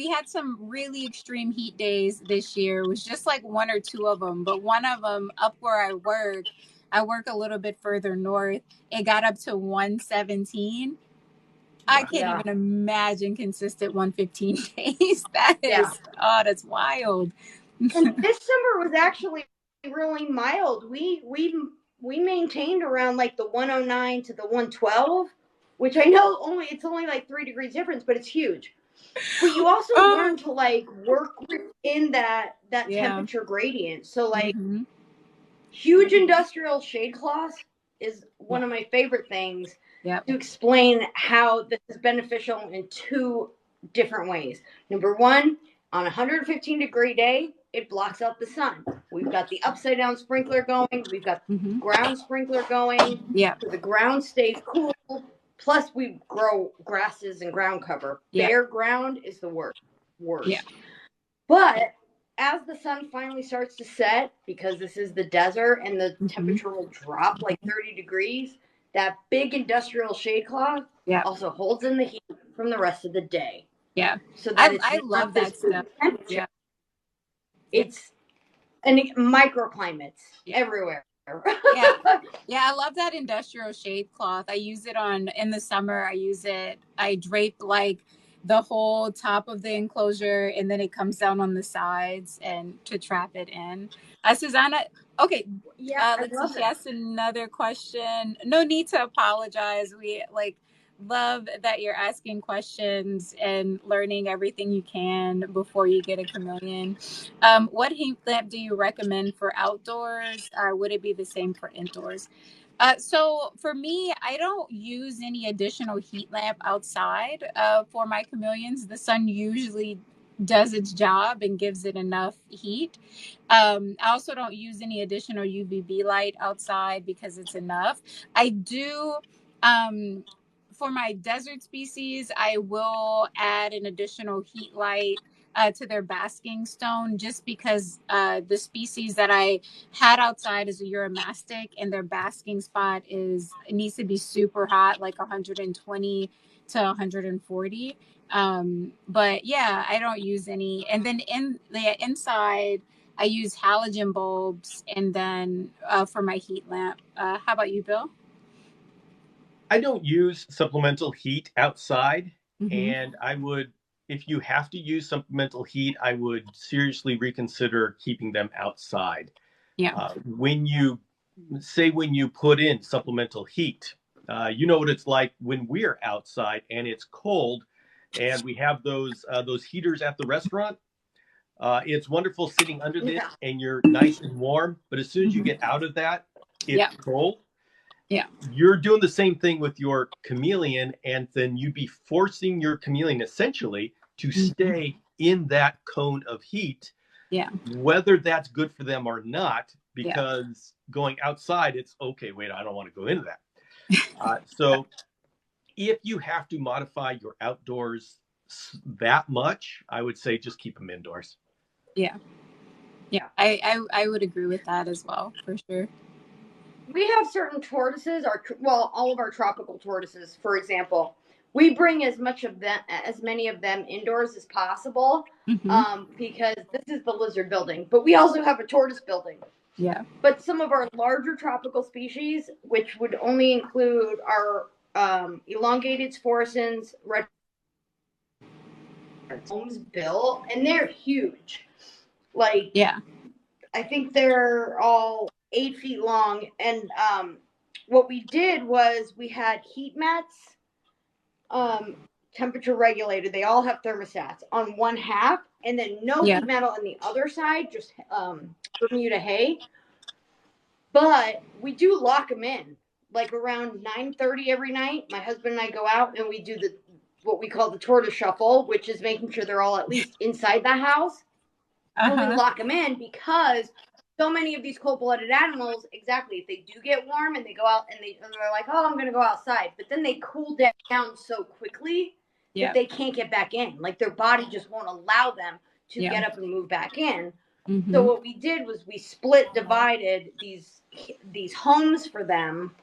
had some really extreme heat days this year. It was just like one or two of them, but one of them up where I work a little bit further north. It got up to 117. I
Wow.
can't
Yeah,
even imagine consistent 115 days. That
yeah.
is, that's wild.
And this summer was actually really mild. We maintained around like the 109 to the 112, which I know it's only like 3 degrees difference, but it's huge. But you also
Oh,
learn to like work within that
yeah.
temperature gradient. So like
Mm-hmm.
Huge industrial shade cloth is one
Yeah.
of my favorite things
Yep.
to explain how this is beneficial in two different ways. Number one, on a 115-degree day, it blocks out the sun. We've got the upside down sprinkler going, we've got
Mm-hmm.
ground sprinkler going,
Yeah.
so the ground stays cool. Plus, we grow grasses and ground cover.
Yeah.
Bare ground is the worst.
Yeah.
But as the sun finally starts to set, because this is the desert and the
Mm-hmm.
temperature will drop like 30 degrees, that big industrial shade cloth
Yeah.
also holds in the heat from the rest of the day.
Yeah.
So that it's
I
not
love
this
that stuff.
temperature.
Yeah.
It's and microclimates
Yeah.
everywhere.
Yeah. Yeah, I love that industrial shade cloth. I use it on in the summer. I drape like the whole top of the enclosure, and then it comes down on the sides and to trap it in. Susanna, okay,
Yeah, I
let's see.
love
She
it.
asked another question. No need to apologize. We like love that you're asking questions and learning everything you can before you get a chameleon. What heat lamp do you recommend for outdoors? Would it be the same for indoors? So for me, I don't use any additional heat lamp outside for my chameleons. The sun usually does its job and gives it enough heat. I also don't use any additional UVB light outside because it's enough. I do, for my desert species, I will add an additional heat light to their basking stone just because the species that I had outside is a Euromastic and their basking spot it needs to be super hot, like 120 to 140. But yeah, I don't use any. And then in the inside, I use halogen bulbs, and then for my heat lamp. How about you, Bill?
I don't use supplemental heat outside,
Mm-hmm.
and I would, if you have to use supplemental heat, I would seriously reconsider keeping them outside.
Yeah.
When you put in supplemental heat, you know what it's like when we're outside and it's cold, and we have those heaters at the restaurant. It's wonderful sitting under this,
Yeah.
and you're nice and warm. But as soon as you
Mm-hmm.
get out of that, it's
Yeah.
cold.
Yeah.
You're doing the same thing with your chameleon, and then you'd be forcing your chameleon essentially to
Mm-hmm.
stay in that cone of heat,
Yeah.
whether that's good for them or not,
Yeah.
because going outside, it's okay, wait, I don't want to go into that. So if you have to modify your outdoors that much, I would say just keep them indoors.
Yeah. Yeah. I would agree with that as well, for sure.
We have certain tortoises, all of our tropical tortoises, for example. We bring as many of them indoors as possible,
Mm-hmm.
because this is the lizard building. But we also have a tortoise building.
Yeah.
But some of our larger tropical species, which would only include our elongated sporcins, red homes built, and they're huge. Like,
Yeah.
I think they're all 8 feet long. And what we did was we had heat mats, temperature regulated. They all have thermostats on one half, and then no
Yeah.
heat metal on the other side, just Bermuda hay. But we do lock them in, like around 9:30 every night. My husband and I go out and we do what we call the tortoise shuffle, which is making sure they're all at least inside the house. And we
Uh-huh.
lock them in because so many of these cold-blooded animals, exactly, if they do get warm and they go out and they're like, oh, I'm going to go outside, but then they cool down so quickly that
Yeah.
they can't get back in. Like their body just won't allow them to
Yeah.
get up and move back in.
Mm-hmm.
So what we did was we divided these homes for them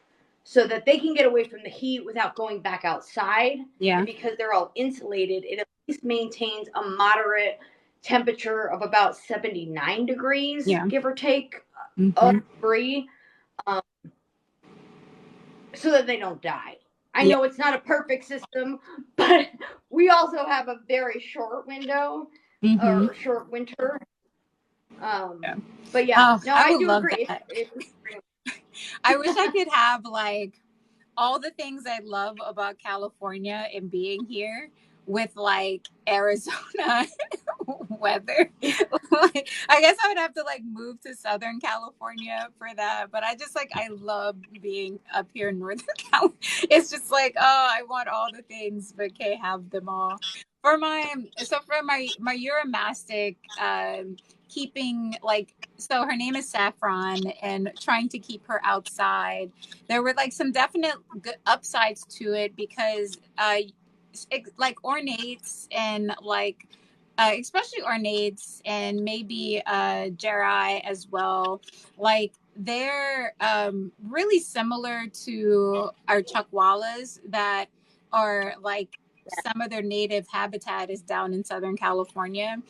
so that they can get away from the heat without going back outside.
Yeah.
And because they're all insulated, it at least maintains a moderate temperature of about 79 degrees,
Yeah.
give or take,
Mm-hmm.
free, so that they don't die. I
Yeah.
know it's not a perfect system, but we also have a very short window
Mm-hmm.
or short winter.
Yeah.
But yeah,
Oh,
no,
I
I
would
do
love
agree.
that.
It's
I wish I could have like all the things I love about California and being here with like Arizona weather. Like, I guess I would have to like move to Southern California for that. But I just like I love being up here in Northern California. It's just like, oh, I want all the things, but can't have them all. For my for my Euromastic, keeping like, so her name is Saffron, and trying to keep her outside, there were like some definite good upsides to it because like ornates and like especially ornates and maybe Jeri as well, like they're really similar to our chuckwallas that are like, some of their native habitat is down in Southern California.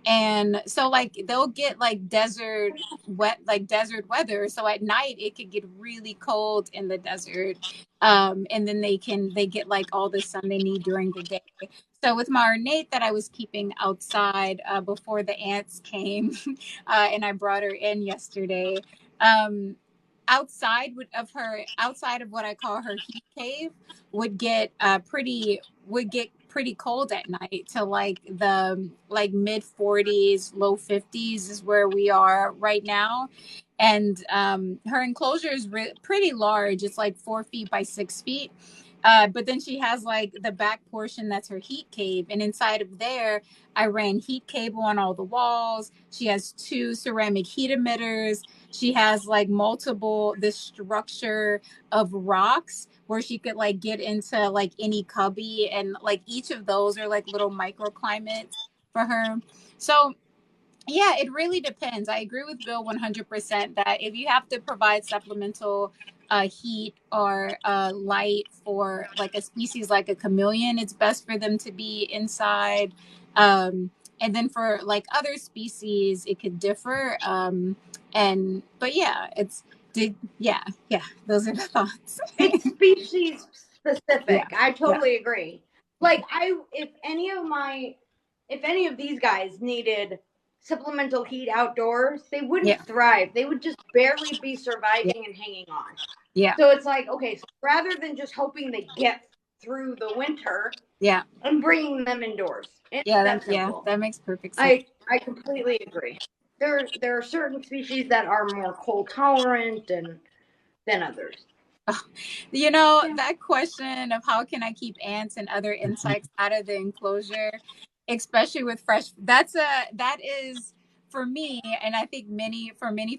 And so like they'll get like desert weather. So at night it could get really cold in the desert. And then they get like all the sun they need during the day. So with my ornate that I was keeping outside before the ants came, and I brought her in yesterday, um, outside of what I call her heat cave, would get pretty cold at night, to like the like mid 40s, low 50s is where we are right now. And her enclosure is pretty large. It's like 4 feet by 6 feet. But then she has like the back portion that's her heat cave. And inside of there, I ran heat cable on all the walls. She has 2 ceramic heat emitters. She has like this structure of rocks where she could like get into like any cubby. And like each of those are like little microclimates for her. So yeah, it really depends. I agree with Bill 100% that if you have to provide supplemental heat or light for like a species like a chameleon, it's best for them to be inside. And then for like other species, it could differ. But yeah, yeah, those are the thoughts.
It's species
Yeah,
specific. I
yeah,
totally agree. Like if any of these guys needed supplemental heat outdoors, they wouldn't
yeah,
thrive. They would just barely be
yeah,
surviving and hanging on.
yeah,
So it's like, okay, so rather than just hoping they get through the winter,
yeah,
I'm bringing them indoors. It's
yeah,
that simple.
that makes perfect sense.
I completely agree. There are certain species that are more cold tolerant than others.
You know,
Yeah.
that question of how can I keep ants and other insects out of the enclosure, especially with fresh, that is for me, and I think many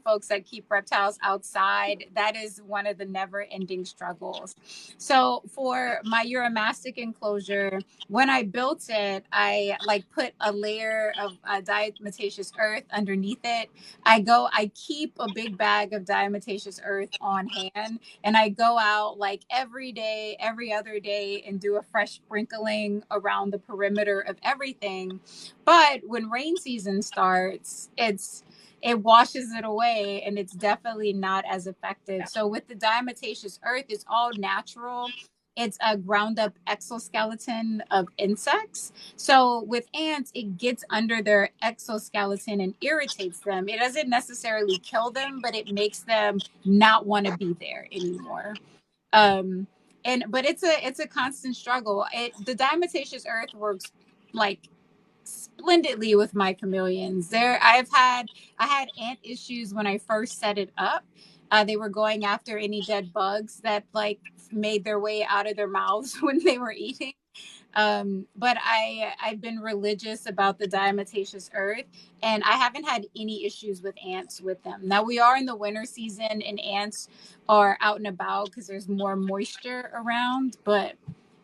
folks that keep reptiles outside, that is one of the never ending struggles. So for my Euromastic enclosure, when I built it, I like put a layer of diatomaceous earth underneath it. I keep a big bag of diatomaceous earth on hand, and I go out like every day, every other day, and do a fresh sprinkling around the perimeter of everything. But when rain season starts, it washes it away, and it's definitely not as effective. So with the diatomaceous earth, it's all natural. It's a ground up exoskeleton of insects. So with ants, it gets under their exoskeleton and irritates them. It doesn't necessarily kill them, but it makes them not want to be there anymore. Um, but it's a constant struggle. The diatomaceous earth works like splendidly with my chameleons. I had ant issues when I first set it up. They were going after any dead bugs that like made their way out of their mouths when they were eating. But I've been religious about the diatomaceous earth, and I haven't had any issues with ants with them. Now we are in the winter season, and ants are out and about because there's more moisture around. But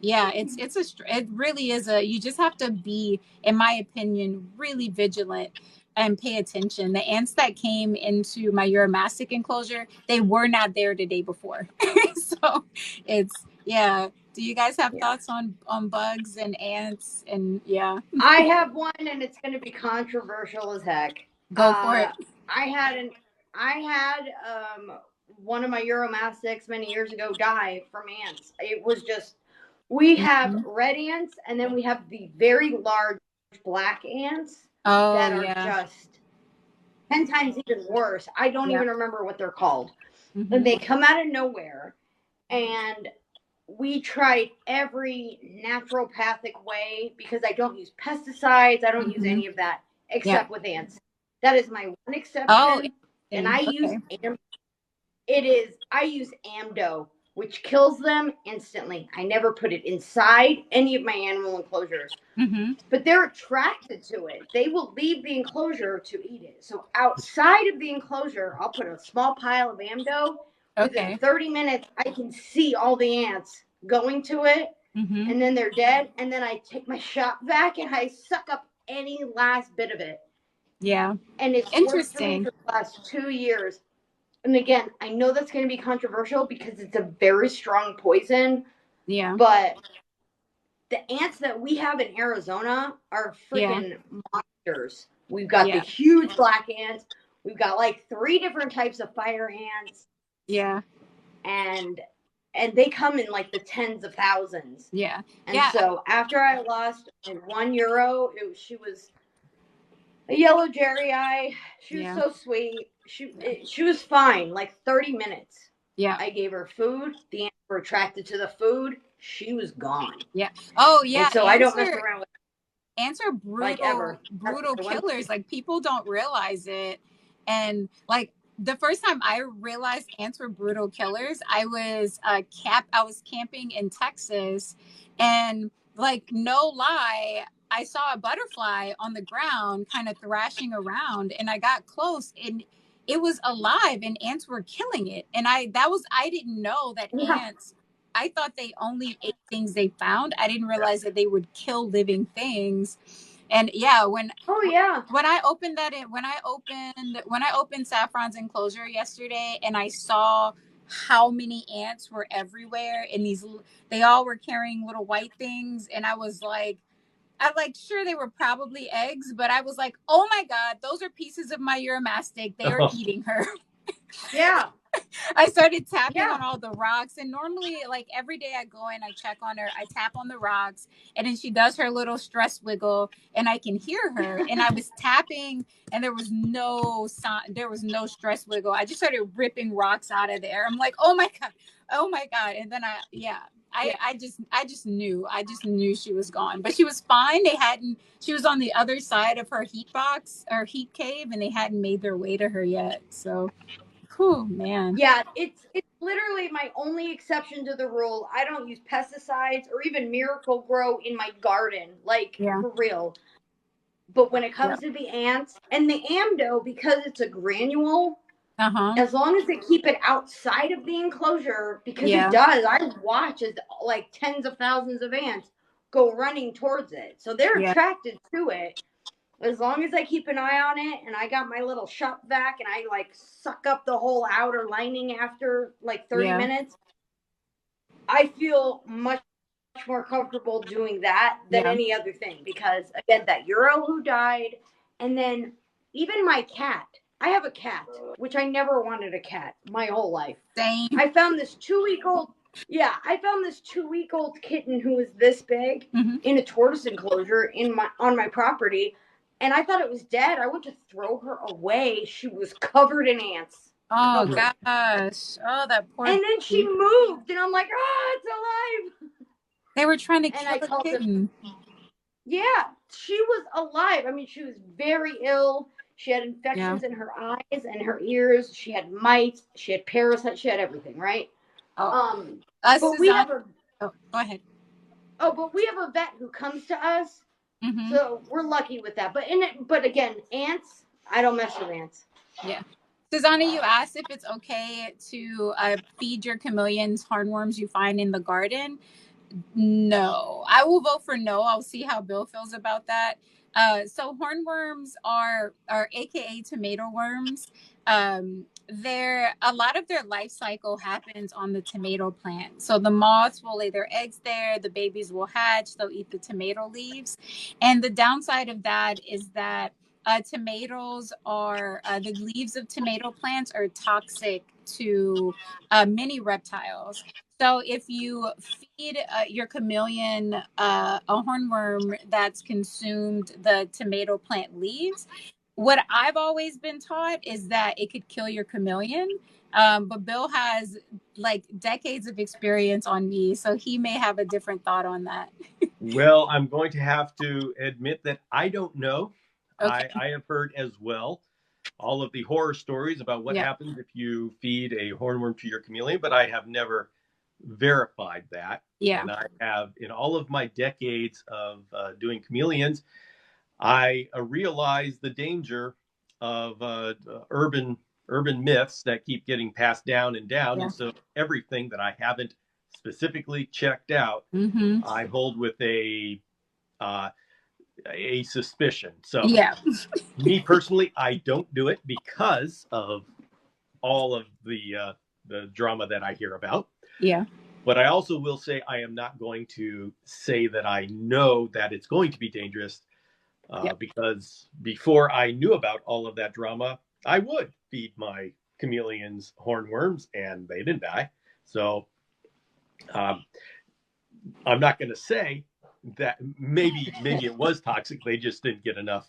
yeah, it really is a, you just have to be, in my opinion, really vigilant and pay attention. The ants that came into my Euromastic enclosure, they were not there the day before. So it's, yeah. Do you guys have
Yeah.
thoughts on bugs and ants? And yeah,
I have one, and it's going to be controversial as heck.
go for it.
I had an I had one of my Euromastics many years ago die from ants. It was just, we have
Mhm.
red ants, and then we have the very large black ants
Oh
that are
yeah,
just 10 times even worse. I don't
yeah.
even remember what they're called. And
Hmm.
they come out of nowhere, and we tried every naturopathic way because I don't use pesticides. I don't use
Mm-hmm.
any of that
Yep.
except with ants. That is my one
Oh,
exception. And
interesting. Okay.
I use Amdo, which kills them instantly. I never put it inside any of my animal enclosures.
Mm-hmm.
But they're attracted to it. They will leave the enclosure to eat it. So outside of the enclosure, I'll put a small pile of Amdo. Within
Okay.
30 minutes, I can see all the ants going to it,
Mm-hmm.
and then they're dead. And then I take my shop vac and I suck up any last bit of it.
Yeah.
And it's worked for me
Interesting.
for the last 2 years. And again, I know that's going to be controversial because it's a very strong poison,
Yeah.
but the ants that we have in Arizona are
Yeah.
freaking monsters. We've got the
Yeah.
huge black ants. We've got like 3 different types of fire ants,
Yeah.
and they come in like the tens of thousands.
Yeah.
And
Yeah.
so after I lost my 1 euro, she was a yellow jerry eye. She was
Yeah.
so sweet. She was fine. Like 30 minutes.
Yeah.
I gave her food. The ants were attracted to the food. She was gone.
Yeah. Oh,
And
yeah.
so I don't mess around with
Ants are
like ever. That's
brutal
the one
killers.
thing.
Like people don't realize it. And like the first time I realized ants were brutal killers, I was camping in Texas, and like no lie, I saw a butterfly on the ground kind of thrashing around, and I got close, and it was alive and ants were killing it. And I didn't know that
Yeah.
ants, I thought they only ate things they found. I didn't realize that they would kill living things. And yeah,
Oh yeah.
when I opened Saffron's enclosure yesterday, and I saw how many ants were everywhere, and they all were carrying little white things, and I'm like, sure, they were probably eggs, but I was like, oh my God, those are pieces of my Uromastic. They are eating her.
Yeah.
I started tapping
Yeah.
on all the rocks, and normally, like every day I go in, I check on her, I tap on the rocks, and then she does her little stress wiggle, and I can hear her. And I was tapping, and there was no sign, there was no stress wiggle. I just started ripping rocks out of there. I'm like, oh my god! And then
Yeah.
I just knew she was gone, but she was fine. She was on the other side of her heat box or heat cave, and they hadn't made their way to her yet. So, whew, man.
Yeah. It's literally my only exception to the rule. I don't use pesticides or even Miracle Grow in my garden. Like
Yeah.
for real. But when it
Yeah.
comes to the ants and the Amdo, because it's a granule,
Uh-huh.
as long as they keep it outside of the enclosure, because it
Yeah.
does, I watch as like tens of thousands of ants go running towards it. So they're
Yeah.
attracted to it. As long as I keep an eye on it and I got my little shop vac and I like suck up the whole outer lining after like 30
Yeah.
minutes, I feel much more comfortable doing that than
Yeah.
any other thing because again, that Euro who died, and then even my cat. I have a cat, which I never wanted a cat my whole life.
Same.
I found this 2 week old. Yeah, I found this 2 week old kitten who was this big
Mm-hmm.
in a tortoise enclosure on my property, and I thought it was dead. I went to throw her away. She was covered in ants.
Oh
Covered.
gosh. Oh, that poor
And then she
baby.
moved, and I'm like, oh, it's alive.
They were trying to
And
kill
I
the
called the
kitten.
Yeah, she was alive. I mean, she was very ill. She had
Yeah.
infections in her eyes and her ears. She had mites. She had parasites. She had everything, right?
Oh,
Um, but we
Suzanne.
have a
Oh, go ahead.
but we have a vet who comes to us,
Mm-hmm.
so we're lucky with that. But again, ants. I don't mess with ants.
Yeah. Susanna, you asked if it's okay to feed your chameleons hornworms you find in the garden. No, I will vote for no. I'll see how Bill feels about that. So hornworms are AKA tomato worms. They're a lot of their life cycle happens on the tomato plant. So the moths will lay their eggs there, the babies will hatch, they'll eat the tomato leaves. And the downside of that is that tomatoes are the leaves of tomato plants are toxic to many reptiles. So if you feed your chameleon a hornworm that's consumed the tomato plant leaves, what I've always been taught is that it could kill your chameleon. But Bill has like decades of experience on me, so he may have a different thought on that.
Well, I'm going to have to admit that I don't know.
Okay.
I have heard as well all of the horror stories about what
Yeah.
happens if you feed a hornworm to your chameleon, but I have never verified that.
Yeah.
And I have, in all of my decades of doing chameleons, I realized the danger of urban myths that keep getting passed down and down.
Yeah.
And so everything that I haven't specifically checked out,
Mm-hmm.
I hold with uh, a suspicion. So
Yeah.
me personally, I don't do it because of all of the drama that I hear about.
Yeah.
But I also will say I am not going to say that I know that it's going to be dangerous because before I knew about all of that drama, I would feed my chameleons hornworms and they didn't die. So I'm not going to say that maybe it was toxic. They just didn't get enough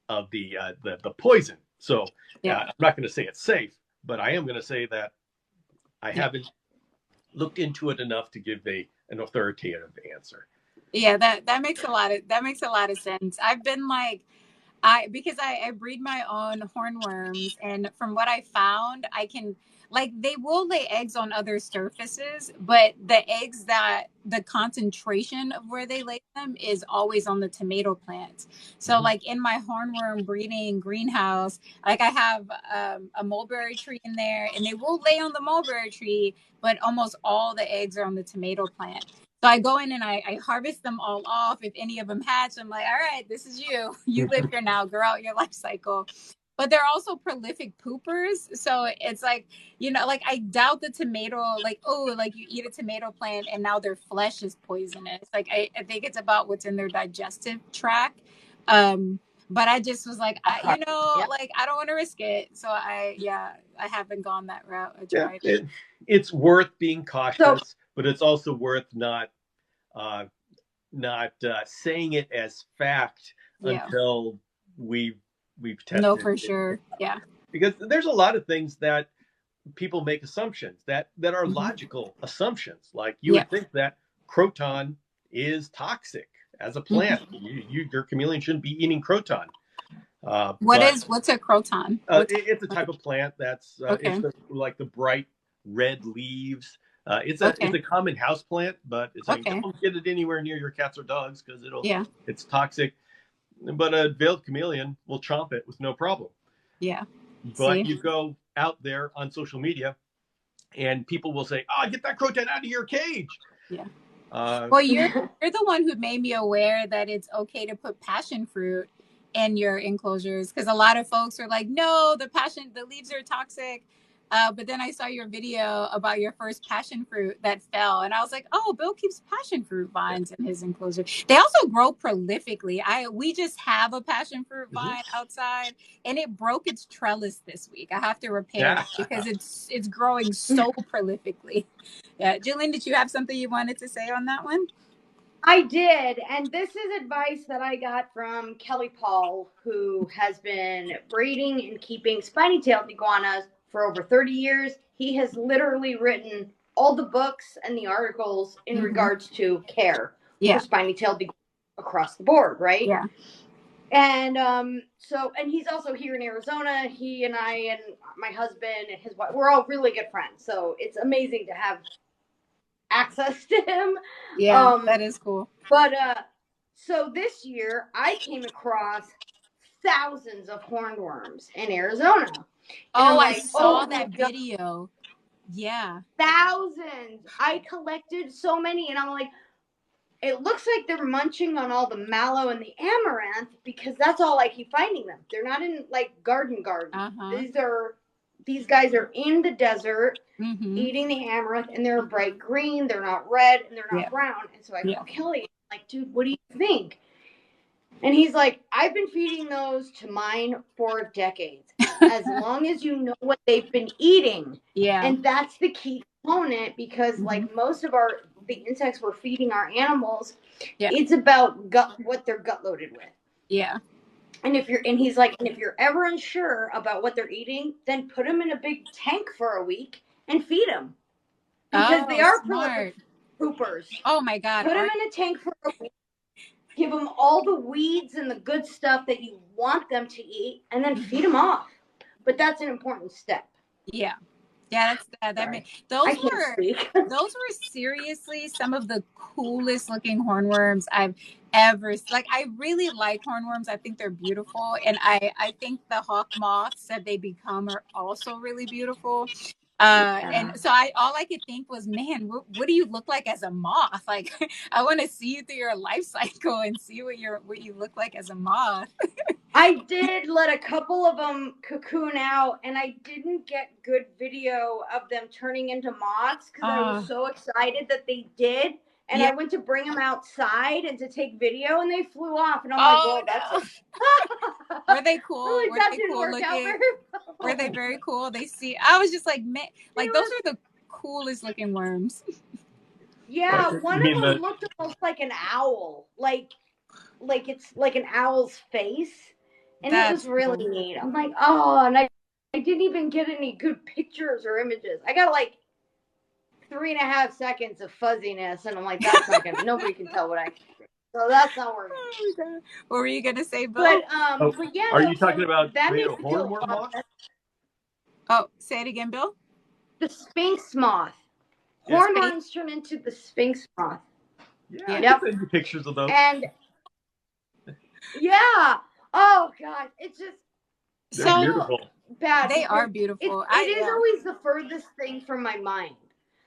of the poison. So I'm not going to say it's safe, but I am going to say that I haven't looked into it enough to give an authoritative answer.
Yeah, that makes a lot of sense. I've been like, because I breed my own hornworms, and from what I found, I can, like, they will lay eggs on other surfaces, but the eggs, that the concentration of where they lay them is always on the tomato plants. So like in my hornworm breeding greenhouse, like I have a mulberry tree in there, and they will lay on the mulberry tree, but almost all the eggs are on the tomato plant. So I go in and I harvest them all off. If any of them hatch, I'm like, all right, this is you. You live here now. Grow out your life cycle. But they're also prolific poopers. So it's like, like I doubt the tomato, like, oh, like you eat a tomato plant and now their flesh is poisonous. Like I think it's about what's in their digestive tract. But I just was like, like I don't want to risk it. So I haven't gone that route. I tried.
It's worth being cautious, but it's also worth not saying it as fact until we've tested.
No, for sure. Yeah.
Because there's a lot of things that people make assumptions that are logical assumptions. Like you would think that croton is toxic as a plant. Your chameleon shouldn't be eating croton.
What's a croton?
It's a type of plant that's it's like the bright red leaves. It's a common house plant, but it's like don't get it anywhere near your cats or dogs because it's toxic. But a veiled chameleon will chomp it with no problem.
Yeah.
But you go out there on social media and people will say, "Oh, get that croton out of your cage."
Yeah. Well, you're the one who made me aware that it's okay to put passion fruit in your enclosures, because a lot of folks are like, no, the leaves are toxic. But then I saw your video about your first passion fruit that fell, and I was like, oh, Bill keeps passion fruit vines in his enclosure. They also grow prolifically. We just have a passion fruit vine outside, and it broke its trellis this week. I have to repair it because it's growing so prolifically. Yeah, Jillian, did you have something you wanted to say on that one?
I did, and this is advice that I got from Kelly Paul, who has been breeding and keeping spiny-tailed iguanas for over 30 years. He has literally written all the books and the articles in regards to care for spiny-tailed iguanas across the board, right?
Yeah.
And and he's also here in Arizona. He and I and my husband and his wife, we're all really good friends. So it's amazing to have access to him.
Yeah, that is cool.
But so this year I came across thousands of hornworms in Arizona.
Oh, I saw that video. Yeah.
Thousands. I collected so many, and I'm like, it looks like they're munching on all the mallow and the amaranth because that's all I keep finding them. They're not in like garden. These guys are in the desert eating the amaranth, and they're bright green. They're not red, and they're not brown. And so I call Kelly, I'm like, dude, what do you think? And he's like, I've been feeding those to mine for decades. As long as you know what they've been eating.
Yeah.
And that's the key component, because like most of the insects we're feeding our animals, it's about what they're gut loaded with.
Yeah.
And he's like, and if you're ever unsure about what they're eating, then put them in a big tank for a week and feed them, because they
Oh,
are prolific
smart.
poopers.
Oh my God.
Put them in a tank for a week, give them all the weeds and the good stuff that you want them to eat, and then feed them off. But that's an important step.
Yeah. Yeah, that
Sorry, I
those
can't
were
speak.
seriously some of the coolest looking hornworms I've ever like. I really like hornworms. I think they're beautiful, and I think the hawk moths that they become are also really beautiful. And
Yeah.
so all I could think was, man, what do you look like as a moth? Like, I want to see you through your life cycle and see what you look like as a moth.
I did let a couple of them cocoon out, and I didn't get good video of them turning into moths because I was
Oh,
so excited that they did. And
yeah.
I went to bring them outside and to take video, and they flew off. And I'm like,
Oh
well, that's
no.
it.
Were they cool?
Like,
Were
that
they
didn't
cool
work out
looking?
very
Were they
well.
very cool? I was just like, man,
They
like those
were,
are the coolest looking worms.
yeah,
You
one of
mean
them
the
looked almost like an owl, like it's like an owl's face, and it was
That's
really
cool.
neat. I'm like, oh, and I didn't even get any good pictures or images. I got like 3.5 seconds of fuzziness, and I'm like, that's not gonna. Nobody can tell what I can do. So that's not working.
Oh my God. What were you gonna say, Bill?
But yeah,
are
no.
you talking
So
about
that made
the
me feel
hornworm
a lot
moth?
better.
Oh, say it again, Bill.
The Sphinx moth.
Yes.
Space.
Hornworms turn into the Sphinx moth.
Yeah, I
Yeah.
can
Yep.
send you pictures of those.
And yeah. Oh God, it's just
They're
I
So
feel
beautiful.
bad
they
because
are beautiful.
it
I
is
Yeah.
always the furthest thing from my mind.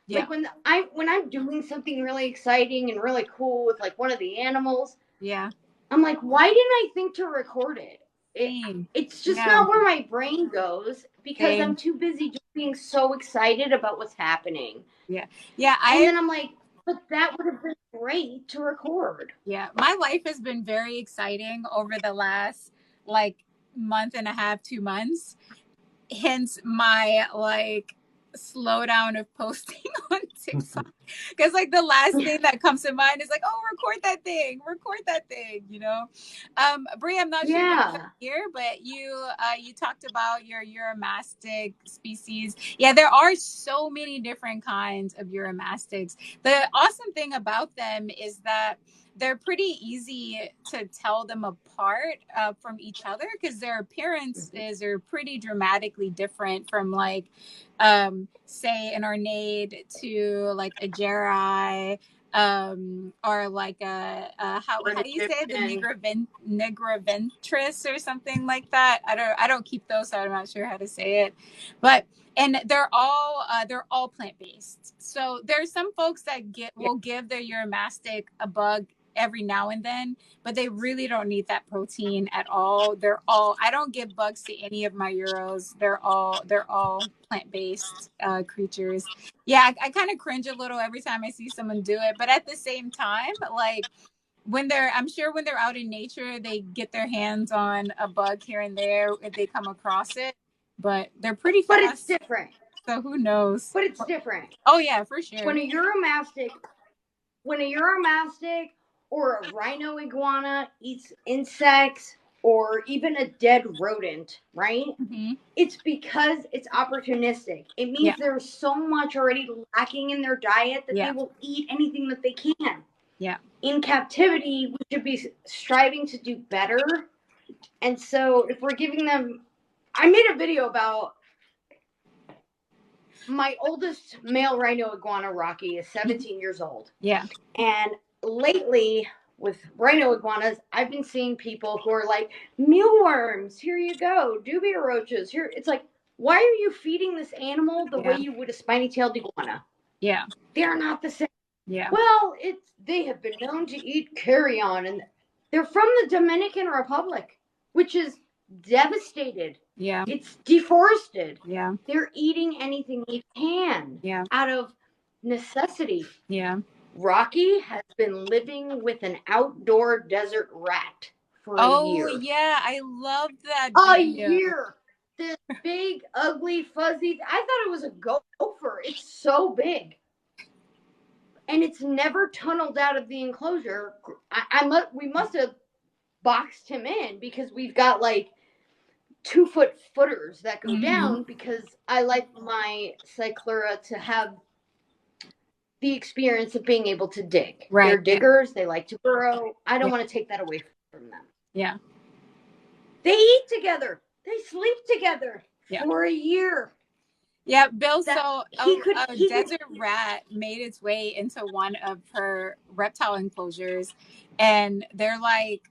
Yeah.
Like when I'm doing something really exciting and really cool with like one of the animals,
Yeah.
I'm like, why didn't I think to record it?
Same.
It's just
Yeah.
not where my brain goes because I'm
Same.
too busy just being so excited about what's happening.
Yeah. Yeah.
And then I'm like, but that would have been great to record.
Yeah. My life has been very exciting over the last like month and a half, 2 months. Hence my like slowdown of posting on TikTok. Because like the last thing that comes to mind is like, oh, record that thing, you know. Brie, I'm not sure if you
Yeah.
here, but you talked about your Uromastic species. Yeah, there are so many different kinds of Uromastics. The awesome thing about them is that they're pretty easy to tell them apart from each other because their appearances are pretty dramatically different from like say an ornate to like a Jeri, or like
Or
how
an
do you say it? The
Egyptian.
nigraventris or something like that. I don't keep those, so I'm not sure how to say it, but and they're all plant based. So there's some folks that
Yeah.
will give their Uromastic a bug every now and then, but they really don't need that protein at all. I don't give bugs to any of my Euros. They're all plant based creatures. Yeah, I kind of cringe a little every time I see someone do it, but at the same time, like I'm sure when they're out in nature, they get their hands on a bug here and there if they come across it, but they're pretty
But it's
fast.
different.
So who knows?
But it's different.
Oh yeah, for sure.
When a Uromastic when a Uromastic or a rhino iguana eats insects or even a dead rodent, right?
Hmm.
It's because it's opportunistic. It
Yeah,
means there's so much already lacking in their diet that they
yeah,
will eat anything that they can.
yeah,
In captivity, we should be striving to do better. And so if we're giving them, I made a video about my oldest male rhino iguana, Rocky, is 17 years old.
yeah.
And lately, with rhino iguanas, I've been seeing people who are like, mealworms, here you go, dubia roaches, here. It's like, why are you feeding this animal the way
Yeah.
you would a spiny-tailed iguana?
Yeah.
They're not the same.
Yeah.
Well, they have been known to eat carrion, and they're from the Dominican Republic, which is devastated.
Yeah.
It's deforested.
Yeah.
They're eating anything they can
Yeah.
out of necessity.
Yeah.
Rocky has been living with an outdoor desert rat for a
Oh
year.
yeah, I love that
A
video.
year. This big, ugly, fuzzy. I thought it was a gopher. It's so big. And it's never tunneled out of the enclosure. We must have boxed him in because we've got like 2-foot footers that go down because I like my cyclura to have the experience of being able to dig.
Right.
They're diggers. They like to burrow. I don't want to take that away from them.
Yeah.
They eat together. They sleep together for a year.
Yeah, Bill, so a desert
could,
rat made its way into one of her reptile enclosures, and they're like,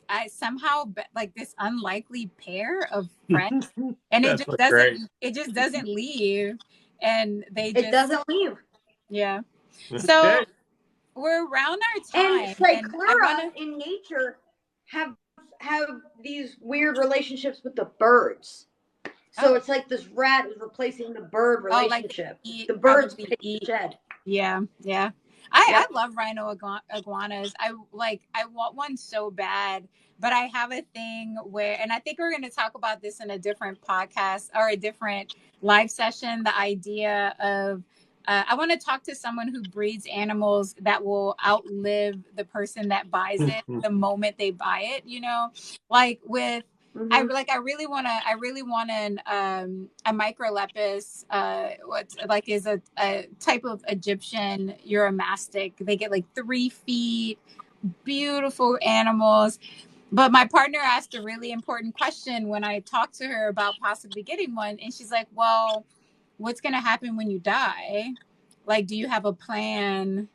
I somehow like this unlikely pair of friends, and it just doesn't leave, and
it doesn't leave.
Yeah. So we're around our time,
and cyclura in nature have these weird relationships with the birds. So it's like this rat is replacing the bird relationship.
Like
the birds take the shed.
Yeah, yeah. I love rhino iguanas. I want one so bad, but I have a thing where, and I think we're going to talk about this in a different podcast or a different live session. The idea of I want to talk to someone who breeds animals that will outlive the person that buys it the moment they buy it. You know, like with. I really want an a microlepis, what's like is a type of Egyptian Uromastic. They get like 3 feet, beautiful animals. But my partner asked a really important question when I talked to her about possibly getting one, and she's like, "Well, what's going to happen when you die? Like, do you have a plan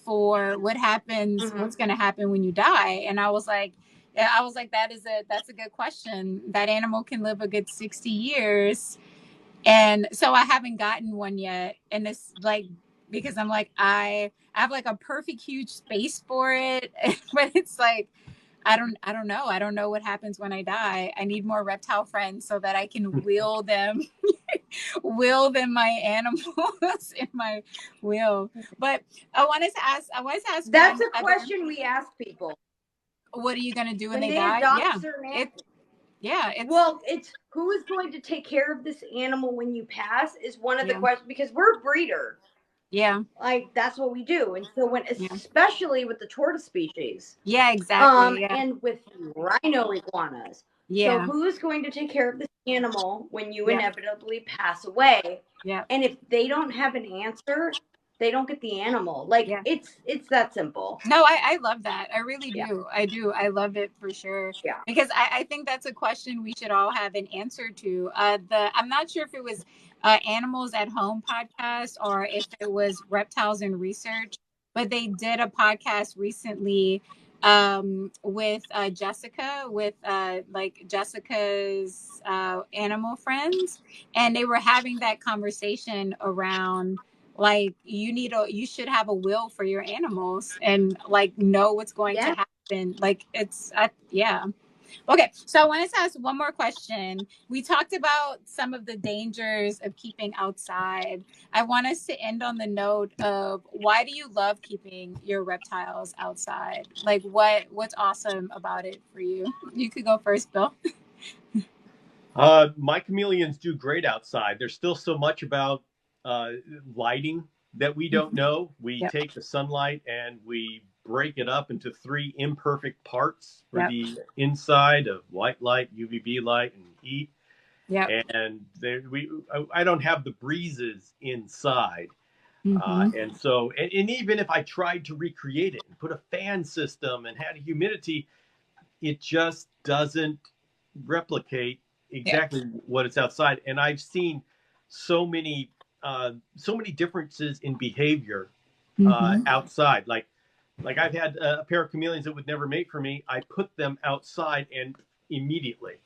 for what happens? What's going to happen when you die?" And I was like, that's a good question. That animal can live a good 60 years. And so I haven't gotten one yet. And it's like, because I'm like, I have like a perfect huge space for it. But it's like, I don't know. I don't know what happens when I die. I need more reptile friends so that I can wheel them my animals in my wheel. But I wanted to ask
that's a question we ask people.
What are you going to do when they
die?
Adopt
it's who is going to take care of this animal when you pass is one of the questions, because we're a breeder.
Yeah.
Like that's what we do. And so especially with the tortoise species.
Yeah, exactly.
And with rhino iguanas.
Yeah.
So who's going to take care of this animal when you inevitably pass away?
Yeah.
And if they don't have an answer, they don't get the animal. Like it's that simple.
No, I love that. I really do. I do. I love it for sure.
Yeah.
Because I think that's a question we should all have an answer to. I'm not sure if it was Animals at Home podcast or if it was Reptiles in Research, but they did a podcast recently with Jessica, with like Jessica's animal friends, and they were having that conversation around like you should have a will for your animals and like know what's going to happen. Like it's okay, so I wanted to ask one more question. We talked about some of the dangers of keeping outside. I want us to end on the note of, why do you love keeping your reptiles outside? Like what's awesome about it for you? You could go first, Bill.
My chameleons do great outside. There's still so much about lighting that we don't know. We take the sunlight and we break it up into 3 imperfect parts for the inside of white light, UVB light, and heat.
Yeah.
And I don't have the breezes inside. And so, and even if I tried to recreate it and put a fan system and had a humidity, it just doesn't replicate exactly what it's outside. And I've seen so many differences in behavior outside. Like I've had a pair of chameleons that would never mate for me. I put them outside and immediately,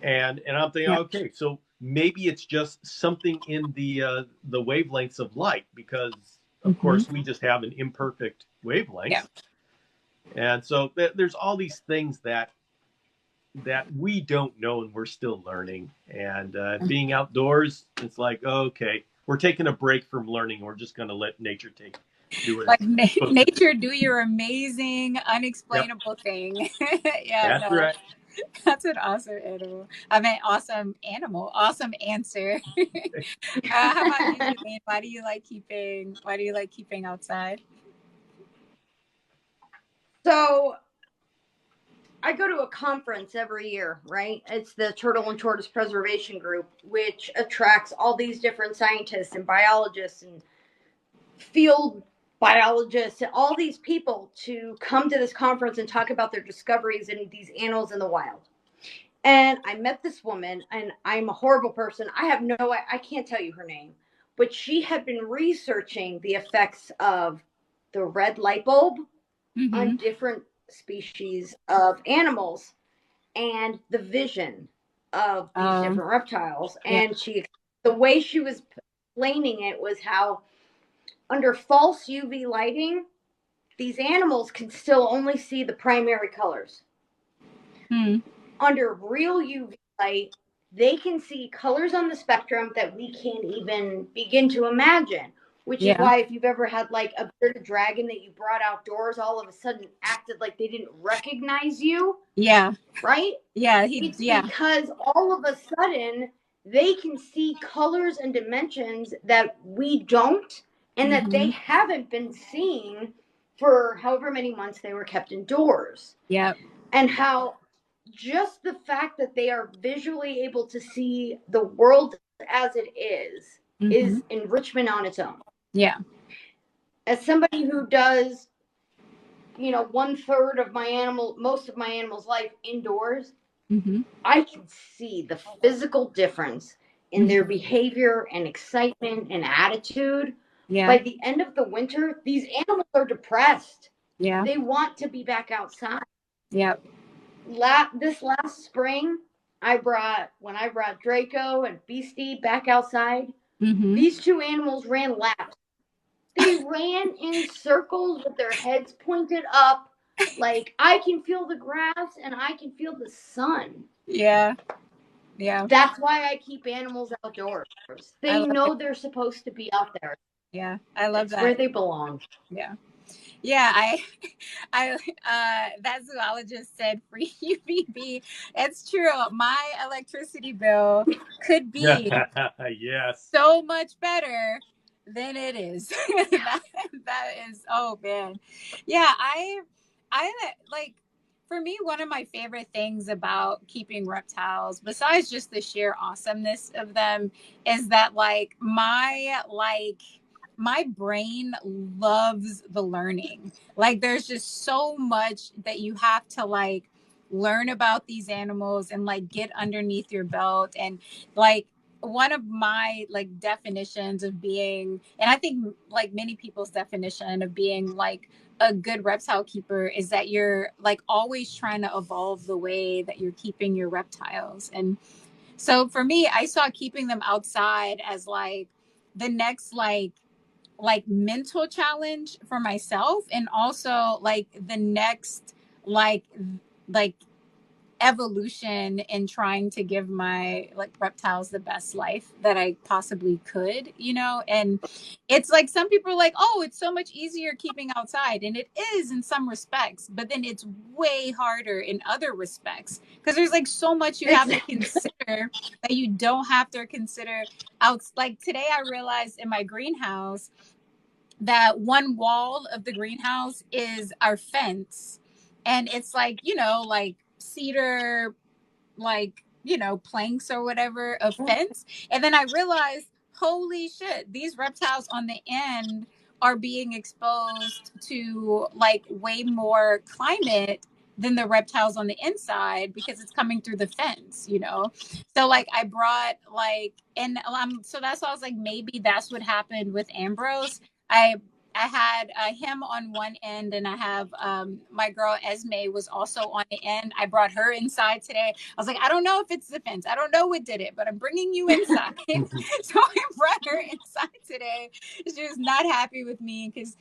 and I'm thinking, okay, so maybe it's just something in the wavelengths of light, because of course we just have an imperfect wavelength, and so there's all these things that we don't know and we're still learning. And being outdoors, it's like, okay, we're taking a break from learning. We're just going to let nature do it.
Like nature do your amazing, unexplainable thing.
That's right.
That's an awesome animal. I mean, awesome animal. Awesome answer. How about you, Elaine? Why do you like keeping outside?
So I go to a conference every year, right? It's the Turtle and Tortoise Preservation Group, which attracts all these different scientists and biologists and field biologists and all these people to come to this conference and talk about their discoveries in these animals in the wild. And I met this woman, and I'm a horrible person. I can't tell you her name, but she had been researching the effects of the red light bulb on different species of animals and the vision of these different reptiles.
Yeah.
And the way she was explaining it was how under false UV lighting, these animals can still only see the primary colors. Under real UV light, they can see colors on the spectrum that we can't even begin to imagine. Which is why if you've ever had like a bearded dragon that you brought outdoors, all of a sudden acted like they didn't recognize you.
Yeah.
Right?
Yeah.
It's because all of a sudden they can see colors and dimensions that we don't, and that they haven't been seeing for however many months they were kept indoors.
Yeah.
And how just the fact that they are visually able to see the world as it is enrichment on its own.
Yeah.
As somebody who does, 1/3 of most of my animal's life indoors, I can see the physical difference in their behavior and excitement and attitude.
Yeah.
By the end of the winter, these animals are depressed.
Yeah.
They want to be back outside.
Yep.
This last spring, when I brought Draco and Beastie back outside, these two animals ran laps. They ran in circles with their heads pointed up, like I can feel the grass and I can feel the sun.
Yeah. Yeah.
That's why I keep animals outdoors. They know they're supposed to be out there.
Yeah. I love that.
That's where they belong.
Yeah. Yeah, that zoologist said free UVB. It's true. My electricity bill could be so much better than it is. that is, oh man. Yeah, I like, for me, one of my favorite things about keeping reptiles, besides just the sheer awesomeness of them, is that my brain loves the learning. Like, there's just so much that you have to learn about these animals and get underneath your belt. And one of my definitions of being, and I think many people's definition of being a good reptile keeper, is that you're always trying to evolve the way that you're keeping your reptiles. And so for me, I saw keeping them outside as the next mental challenge for myself, and also the next like evolution in trying to give my reptiles the best life that I possibly could, and it's some people are oh, it's so much easier keeping outside, and it is in some respects, but then it's way harder in other respects, because there's so much you have to consider that you don't have to consider out. Today I realized in my greenhouse that one wall of the greenhouse is our fence, and it's cedar, planks or whatever of fence. And then I realized, holy shit, these reptiles on the end are being exposed to way more climate than the reptiles on the inside, because it's coming through the fence. So I brought and so that's why I was maybe that's what happened with Ambrose. I had him on one end, and I have my girl Esme was also on the end. I brought her inside today. I was I don't know if it's the fence. I don't know what did it, but I'm bringing you inside. So I brought her inside today. She was not happy with me because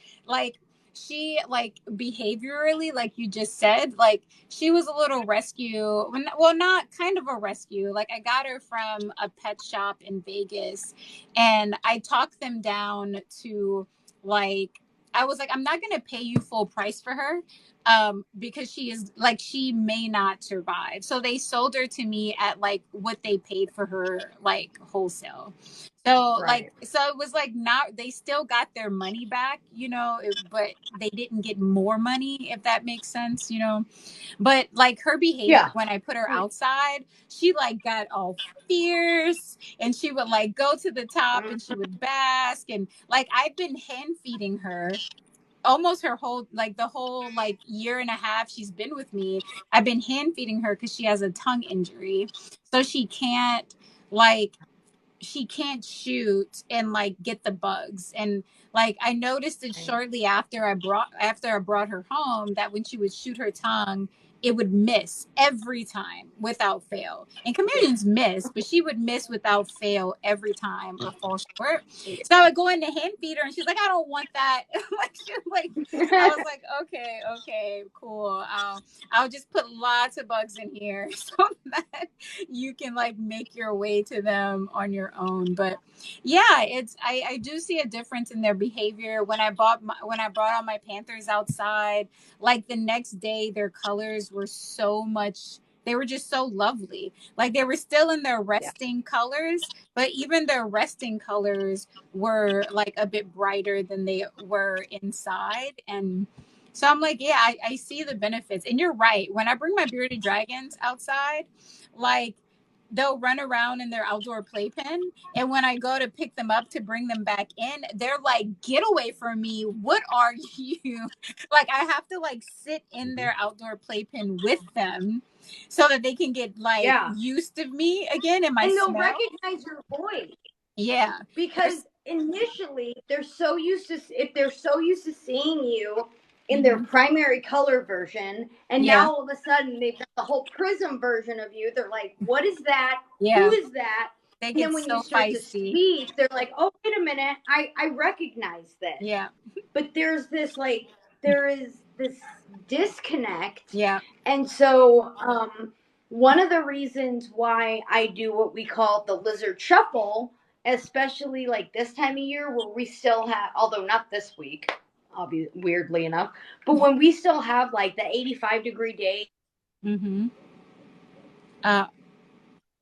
she behaviorally, like you just said, she was a little rescue. Well, not kind of a rescue. I got her from a pet shop in Vegas, and I talked them down to I was I'm not going to pay you full price for her, because she is like, she may not survive. So they sold her to me at like what they paid for her, like wholesale. So like,
Right.
so it was like, not, they still got their money back, but they didn't get more money, if that makes sense, But like her behavior
Yeah.
when I put her outside, she like got all fierce, and she would like go to the top and she would bask, and like I've been hand feeding her almost her whole, like the whole like year and a half she's been with me. I've been hand feeding her because she has a tongue injury, so like she can't shoot and like get the bugs. And like I noticed it shortly after I brought her home, that when she would shoot her tongue, it would miss every time without fail. And chameleons miss, but she would miss without fail every time or fall short. So I would go in to hand feed her, and she's like, I don't want that. Like I was like, okay, cool. I'll just put lots of bugs in here so that you can like make your way to them on your own. But yeah, I do see a difference in their behavior. When I brought all my panthers outside, like the next day their colors were so much, they were just so lovely. Like they were still in their resting colors, but even their resting colors were like a bit brighter than they were inside. And so I'm like, yeah, I see the benefits. And you're right. When I bring my bearded dragons outside, like they'll run around in their outdoor playpen. And when I go to pick them up to bring them back in, they're like, get away from me. What are you? Like I have to like sit in their outdoor playpen with them so that they can get like
Yeah.
used to me again and my
And they'll
smell.
recognize your voice.
Yeah.
Because initially they're so used to, if they're so used to seeing you in their
Mhm.
primary color version, and
Yeah.
now all of a sudden they've got the whole prism version of you, they're like, what is that?
Yeah.
Who is that?
They
And
get
then when you
so
start to
feisty.
speak, they're like, oh, wait a minute, I recognize this.
Yeah.
But there's this like, there is this disconnect.
Yeah.
And so one of the reasons why I do what we call the lizard shuffle, especially like this time of year where we still have, although not this week, weirdly enough, but when we still have like the 85-degree days,
Mm-hmm. Uh,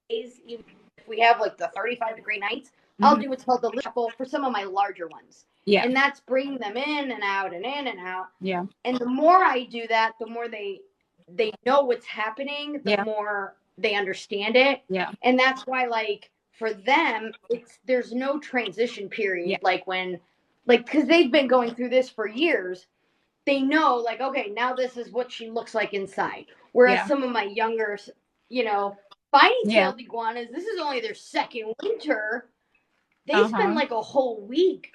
even if we have like the 35-degree nights, I'll
mm-hmm.
do what's called the lizard shuffle for some of my larger ones.
Yeah.
And that's bringing them in and out and in and out.
Yeah.
And the more I do that, the more they know what's happening, the
Yeah.
more they understand it.
Yeah.
And that's why like for them, there's no transition period.
Yeah.
Like when, like, because they've been going through this for years, they know like, okay, now this is what she looks like inside. Whereas
Yeah.
some of my younger, you know, spiny
Yeah.
tailed iguanas, this is only their second winter. They spend
Uh-huh.
like a whole week.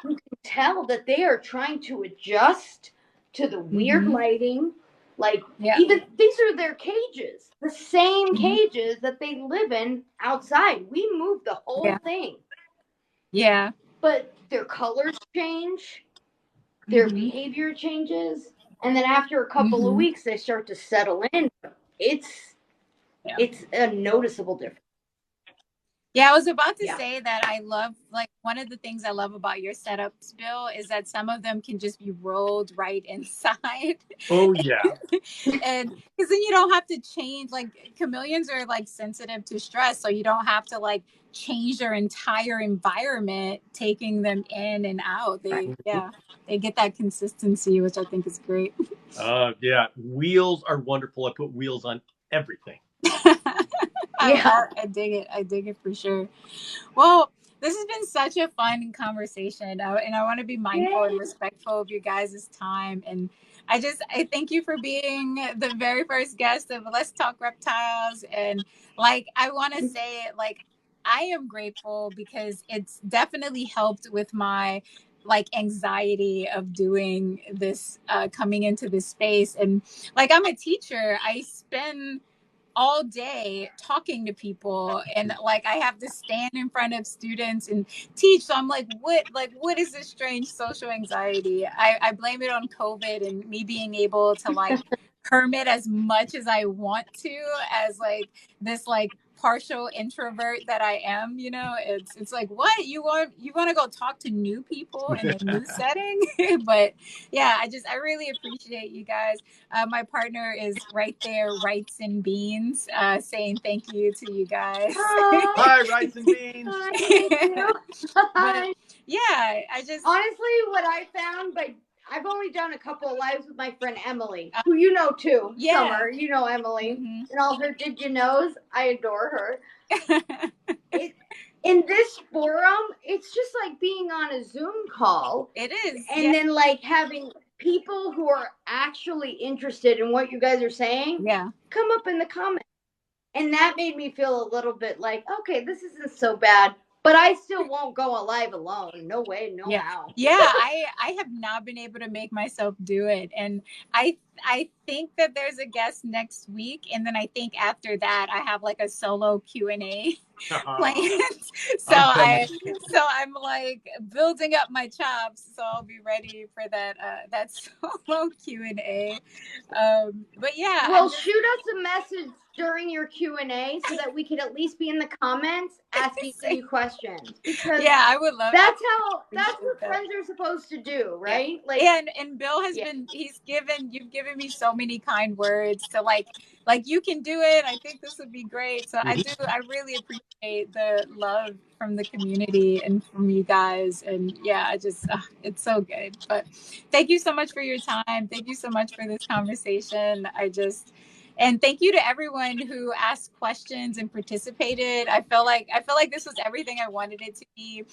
You can tell that they are trying to adjust to the weird
Mm-hmm.
lighting. Like,
Yeah.
even these are their cages, the same
Mm-hmm.
cages that they live in outside. We moved the whole
Yeah.
thing.
Yeah.
But their colors change, their
Mm-hmm.
behavior changes, and then after a couple of
Mm-hmm.
weeks they start to settle in. It's
Yeah.
it's a noticeable difference.
Yeah, I was about to
Yeah.
say that I love, like, one of the things I love about your setups, Bill, is that some of them can just be rolled right inside.
Oh yeah.
And because then you don't have to change, like, chameleons are like sensitive to stress, so you don't have to like change their entire environment, taking them in and out. They get that consistency, which I think is great.
Yeah. Wheels are wonderful. I put wheels on everything.
Yeah.
I dig it. I dig it for sure. Well, this has been such a fun conversation, and I want to be mindful and respectful of your guys' time. And I thank you for being the very first guest of Let's Talk Reptiles. And like, I want to say, like, I am grateful because it's definitely helped with my like anxiety of doing this, coming into this space. And like, I'm a teacher. I spend all day talking to people, and like I have to stand in front of students and teach. So I'm like what is this strange social anxiety? I blame it on COVID and me being able to like hermit as much as I want to, as like this like partial introvert that I am, you know, it's like, what, you want to go talk to new people in a new setting? But yeah, I really appreciate you guys. My partner is right there, Rights and Beans, saying thank you to you guys.
Hi, Rice and Beans.
Hi, thank you.
But yeah, I just
honestly, what I found, but I've only done a couple of lives with my friend Emily, who you know too.
Yeah.
Summer, you know Emily, and all her did you knows. I adore her. In this forum, it's just like being on a Zoom call.
It is.
And then like having people who are actually interested in what you guys are saying come up in the comments. And that made me feel a little bit like, okay, this isn't so bad. But I still won't go alive alone. No way, no how.
Yeah, I have not been able to make myself do it. And I think that there's a guest next week, and then I think after that I have like a solo Q&A planned. So I'm like building up my chops, so I'll be ready for that solo Q&A. But yeah,
well, shoot us a message during your Q&A so that we could at least be in the comments asking you questions. Because
yeah, I would love
that's what friends are supposed to do, right?
Like, and Bill has you've given me so many kind words to like you can do it. I think this would be great. So I really appreciate the love from the community and from you guys. And yeah, I just it's so good. But thank you so much for your time. Thank you so much for this conversation. And thank you to everyone who asked questions and participated. I feel like this was everything I wanted it to be.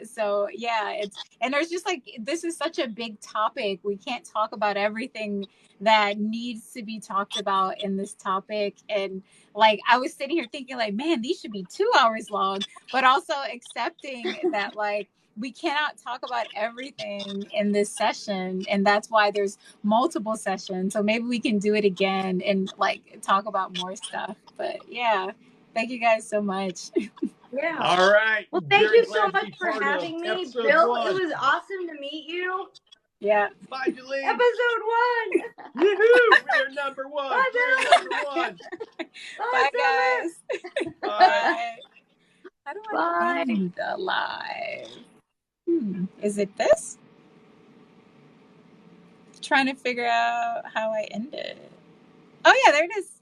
So yeah, and there's just like, this is such a big topic. We can't talk about everything that needs to be talked about in this topic. And like, I was sitting here thinking like, man, these should be 2 hours long, but also accepting that like, we cannot talk about everything in this session, and that's why there's multiple sessions. So maybe we can do it again and like talk about more stuff. But yeah, thank you guys so much.
Yeah.
All right.
Well, thank you so much for having me, Bill. It was awesome to meet you.
Yeah.
Bye, Julie.
Episode 1.
Woohoo! We are number 1.
Bye,
Bill.
Bye, guys.
Bye.
How do I end the live? Is it this? Trying to figure out how I end it. Oh yeah, there it is.